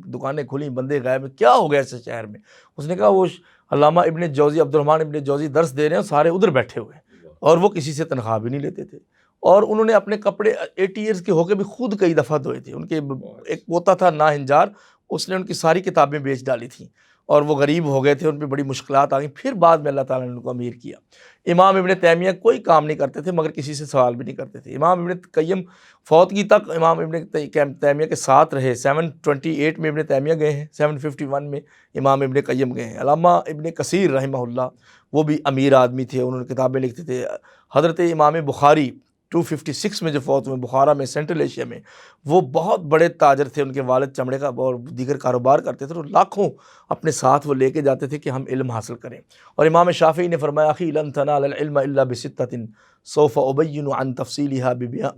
B: دکانیں کھلی، بندے غائب ہیں، کیا ہو گیا اس شہر میں؟ اس نے کہا وہ علامہ ابن جوزی، عبدالرحمن ابن جوزی درس دے رہے ہیں، سارے ادھر بیٹھے ہوئے ہیں، اور وہ کسی سے تنخواہ بھی نہیں لیتے تھے، اور انہوں نے اپنے کپڑے 80 ایئرز کے ہو کے بھی خود کئی دفعہ دھوئے تھے۔ ان کے ایک پوتا تھا ناہنجار، اس نے ان کی ساری کتابیں بیچ ڈالی تھیں، اور وہ غریب ہو گئے تھے، ان پہ بڑی مشکلات آ گئیں، پھر بعد میں اللہ تعالیٰ نے ان کو امیر کیا۔ امام ابن تیمیہ کوئی کام نہیں کرتے تھے مگر کسی سے سوال بھی نہیں کرتے تھے۔ امام ابن قیم فوتگی تک امام ابن تیمیہ کے ساتھ رہے، 728 میں ابن تیمیہ گئے ہیں، 751 میں امام ابن قیم گئے ہیں۔ علامہ ابن کثیر رحمہ اللہ وہ بھی امیر آدمی تھے، انہوں نے کتابیں لکھتے تھے۔ حضرت امام بخاری 256 میں جو فوت ہوئے بخارا میں، سینٹرل ایشیا میں، وہ بہت بڑے تاجر تھے، ان کے والد چمڑے کا اور دیگر کاروبار کرتے تھے، اور لاکھوں اپنے ساتھ وہ لے کے جاتے تھے کہ ہم علم حاصل کریں۔ اور امام شافعی نے فرمایا اخی لن تنال العلم الا بستۃ سوف ابین عن تفصیلها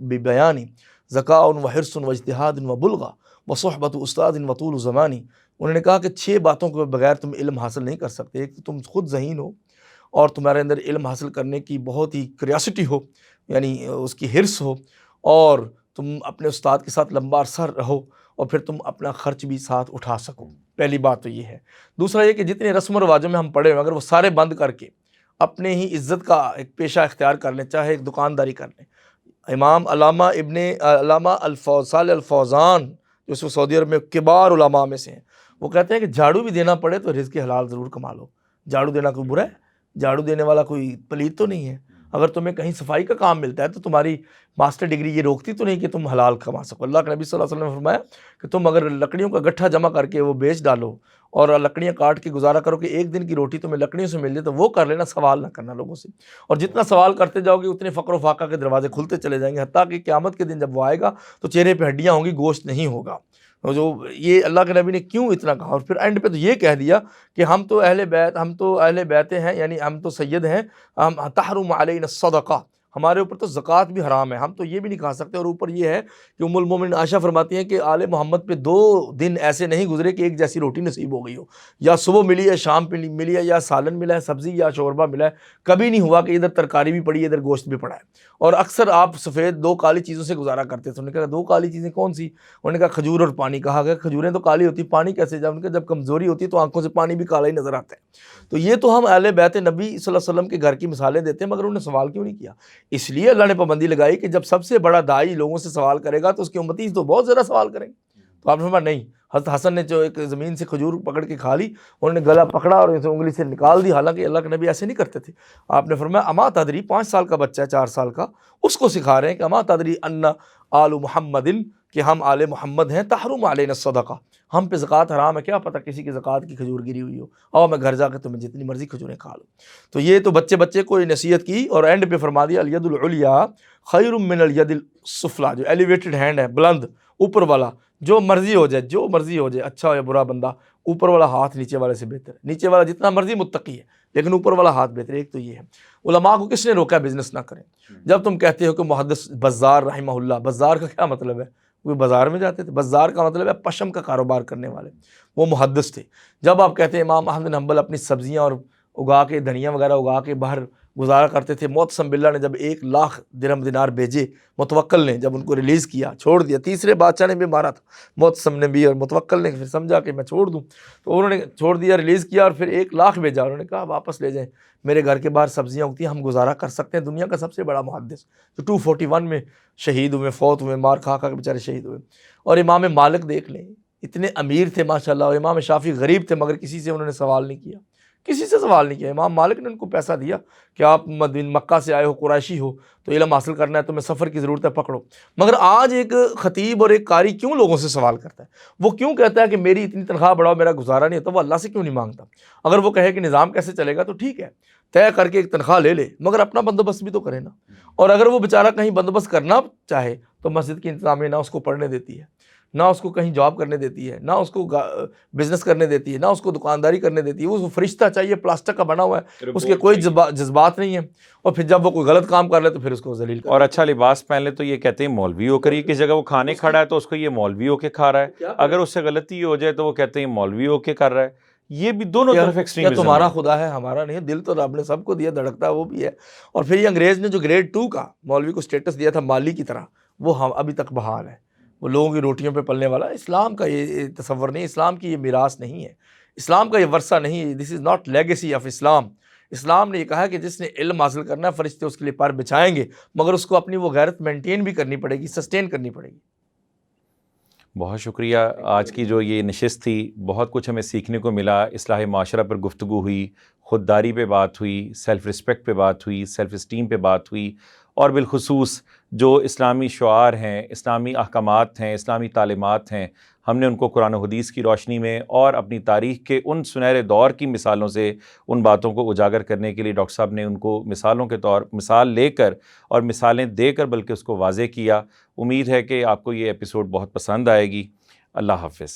B: ببیان ذکاء وحرص واجتہاد وبلغہ وصحبۃ استاد وطول زمانی۔ انہوں نے کہا کہ 6 باتوں کے بغیر تم علم حاصل نہیں کر سکتے۔ ایک تو تم خود ذہین ہو، اور تمہارے اندر علم حاصل کرنے کی بہت ہی کریاسٹی ہو، یعنی اس کی حرص ہو، اور تم اپنے استاد کے ساتھ لمبا عرصہ رہو، اور پھر تم اپنا خرچ بھی ساتھ اٹھا سکو۔ پہلی بات تو یہ ہے۔ دوسرا یہ کہ جتنے رسم و رواجوں میں ہم پڑے ہوئے، اگر وہ سارے بند کر کے اپنے ہی عزت کا ایک پیشہ اختیار کر لیں، چاہے ایک دکانداری کر لیں۔ علامہ صالح الفوزان جو اس سعودی عرب میں کبار علماء میں سے ہیں، وہ کہتے ہیں کہ جھاڑو بھی دینا پڑے تو رزق حلال ضرور کما لو۔ جھاڑو دینا کوئی برا ہے؟ جھاڑو دینے والا کوئی پلیت تو نہیں ہے۔ اگر تمہیں کہیں صفائی کا کام ملتا ہے تو تمہاری ماسٹر ڈگری یہ روکتی تو نہیں کہ تم حلال کما سکو۔ اللہ کے نبی صلی اللہ علیہ وسلم نے فرمایا کہ تم اگر لکڑیوں کا گٹھا جمع کر کے وہ بیچ ڈالو اور لکڑیاں کاٹ کے گزارا کرو کہ ایک دن کی روٹی تمہیں لکڑیوں سے مل جائے تو وہ کر لینا، سوال نہ کرنا لوگوں سے۔ اور جتنا سوال کرتے جاؤ گے اتنے فقر و فاقہ کے دروازے کھلتے چلے جائیں گے، حتیٰ کہ قیامت کے دن جب وہ آئے گا تو چہرے پہ ہڈیاں ہوں گی، گوشت نہیں ہوگا۔ جو یہ اللہ کے نبی نے کیوں اتنا کہا، اور پھر اینڈ پہ تو یہ کہہ دیا کہ ہم تو اہل بیت ہیں، یعنی ہم تو سید ہیں، ہم تحرم علینا الصدقہ، ہمارے اوپر تو زکوٰۃ بھی حرام ہے، ہم تو یہ بھی نہیں کھا سکتے۔ اور اوپر یہ ہے کہ ام المومنین عائشہ فرماتی ہیں کہ آل محمد پہ 2 دن ایسے نہیں گزرے کہ ایک جیسی روٹی نصیب ہو گئی ہو، یا صبح ملی ہے، شام پہ ملی ہے، یا سالن ملا ہے، سبزی یا شوربہ ملا ہے، کبھی نہیں ہوا کہ ادھر ترکاری بھی پڑی ہے ادھر گوشت بھی پڑا ہے۔ اور اکثر آپ سفید 2 کالی چیزوں سے گزارا کرتے تھے۔ انہوں نے کہا 2 کالی چیزیں کون سی؟ انہوں نے کہا کھجور اور پانی۔ کہا گیا کھجوریں تو کالی ہوتی، پانی کیسے؟ جب کمزوری ہوتی ہے تو آنکھوں سے پانی بھی کالا ہی نظر آتا ہے۔ تو یہ تو ہم اہل بیت نبی صلی اللہ علیہ وسلم کے گھر کی مثالیں دیتے ہیں، مگر انہوں نے سوال کیوں نہیں کیا؟ اس لیے اللہ نے پابندی لگائی کہ جب سب سے بڑا داعی لوگوں سے سوال کرے گا تو اس کی امتی تو بہت زیادہ سوال کریں گے۔ تو آپ نے فرمایا نہیں۔ حضرت حسن نے جو ایک زمین سے کھجور پکڑ کے کھا لی، انہوں نے گلا پکڑا اور اسے انگلی سے نکال دی، حالانکہ اللہ کے نبی ایسے نہیں کرتے تھے۔ آپ نے فرمایا اما تدری، 5 سال کا بچہ ہے، 4 سال کا، اس کو سکھا رہے ہیں کہ اما تدری ان آل محمد، کہ ہم آل محمد ہیں، تحرم علینا الصدقہ، ہم پہ زکوٰۃ حرام ہے، کیا پتہ کسی کی زکوٰۃ کی کھجور گری ہوئی ہو، اور میں گھر جا کے تمہیں جتنی مرضی کھجوریں کھا لو۔ تو یہ تو بچے کو نصیحت کی، اور اینڈ پہ فرما دیا الید العلیٰ خیر من الید السفلیٰ، جو ایلیویٹڈ ہینڈ ہے، بلند اوپر والا، جو مرضی ہو جائے، اچھا ہو یا برا بندہ، اوپر والا ہاتھ نیچے والے سے بہتر ہے۔ نیچے والا جتنا مرضی متقی ہے لیکن اوپر والا ہاتھ بہتر ہے۔ ایک تو یہ ہے۔ علماء کو کس نے روکا بزنس نہ کریں؟ جب تم کہتے ہو کہ محدث بزار رحمہ اللہ، بزار کا کیا مطلب ہے؟ وہ بازار میں جاتے تھے، بزار کا مطلب ہے پشم کا کاروبار کرنے والے، وہ محدث تھے۔ جب آپ کہتے ہیں امام احمد بن حنبل اپنی سبزیاں اور اگا کے، دھنیا وغیرہ اگا کے باہر گزارا کرتے تھے، معتصم باللہ نے جب 1 لاکھ درہم دینار بھیجے، متوکل نے جب ان کو ریلیز کیا، چھوڑ دیا، تیسرے بادشاہ نے بھی مارا تھا، معتصم نے بھی، اور متوکل نے پھر سمجھا کہ میں چھوڑ دوں، تو انہوں نے چھوڑ دیا، ریلیز کیا، اور پھر 1 لاکھ بھیجا۔ انہوں نے کہا واپس لے جائیں، میرے گھر کے باہر سبزیاں اگتی ہیں، ہم گزارا کر سکتے ہیں۔ دنیا کا سب سے بڑا محدث جو 241 میں شہید ہوئے، فوت ہوئے، مار کھا کے بیچارے شہید ہوئے۔ اور امام مالک دیکھ لیں، اتنے امیر تھے ماشاءاللہ، اور امام شافعی غریب تھے مگر کسی سے انہوں نے سوال نہیں کیا، کسی سے سوال نہیں کیا. امام مالک نے ان کو پیسہ دیا کہ آپ مکہ سے آئے ہو، قریشی ہو، تو علم حاصل کرنا ہے تو میں سفر کی ضرورت ہے، پکڑو. مگر آج ایک خطیب اور ایک قاری کیوں لوگوں سے سوال کرتا ہے؟ وہ کیوں کہتا ہے کہ میری اتنی تنخواہ بڑھاؤ، میرا گزارا نہیں ہوتا؟ وہ اللہ سے کیوں نہیں مانگتا؟ اگر وہ کہے کہ نظام کیسے چلے گا تو ٹھیک ہے، طے کر کے ایک تنخواہ لے لے، مگر اپنا بندوبست بھی تو کرے نا. اور اگر وہ بیچارہ کہیں بندوبست کرنا چاہے تو مسجد کی انتظامیہ نہ اس کو پڑھنے دیتی ہے، نہ اس کو کہیں جاب کرنے دیتی ہے، نہ اس کو بزنس کرنے دیتی ہے، نہ اس کو دکانداری کرنے دیتی ہے. وہ فرشتہ چاہیے، پلاسٹک کا بنا ہوا ہے، اس کے کوئی جذبات نہیں ہے. اور پھر جب وہ کوئی غلط کام کر لے تو پھر اس کو ذلیل کر.
A: اور اچھا لباس پہن لے تو یہ کہتے ہیں مولوی ہو کر ہی کس جگہ وہ کھانے کھڑا ہے تو اس کو یہ مولوی ہو کے کھا رہا ہے، اگر اس سے غلطی ہو جائے تو وہ کہتے ہیں مولوی ہو کے کر رہا ہے. یہ بھی دونوں طرف ایکسٹریمزم ہے.
B: تمہارا خدا ہے، ہمارا نہیں. دل تو رب نے سب کو دیا، دھڑکتا وہ بھی ہے. اور پھر یہ انگریز نے جو گریڈ 2 کا مولوی کو اسٹیٹس دیا تھا مالی کی طرح، وہ ہم ابھی تک بحال ہے. وہ لوگوں کی روٹیوں پہ پلنے والا. اسلام کا یہ تصور نہیں، اسلام کی یہ میراث نہیں ہے، اسلام کا یہ ورثہ نہیں ہے. دس از ناٹ لیگیسی آف اسلام. اسلام نے یہ کہا کہ جس نے علم حاصل کرنا ہے فرشتے اس کے لیے پر بچھائیں گے، مگر اس کو اپنی وہ غیرت مینٹین بھی کرنی پڑے گی، سسٹین کرنی پڑے گی.
A: بہت شکریہ. آج کی جو یہ نشست تھی بہت کچھ ہمیں سیکھنے کو ملا. اصلاح معاشرہ پر گفتگو ہوئی، خودداری پہ بات ہوئی، سیلف رسپیکٹ پہ بات ہوئی، سیلف اسٹیم پہ بات ہوئی، اور بالخصوص جو اسلامی شعار ہیں، اسلامی احکامات ہیں، اسلامی تعلیمات ہیں، ہم نے ان کو قرآن و حدیث کی روشنی میں اور اپنی تاریخ کے ان سنہرے دور کی مثالوں سے ان باتوں کو اجاگر کرنے کے لیے ڈاکٹر صاحب نے ان کو مثالوں کے طور مثال لے کر اور مثالیں دے کر بلکہ اس کو واضح کیا. امید ہے کہ آپ کو یہ ایپیسوڈ بہت پسند آئے گی. اللہ حافظ.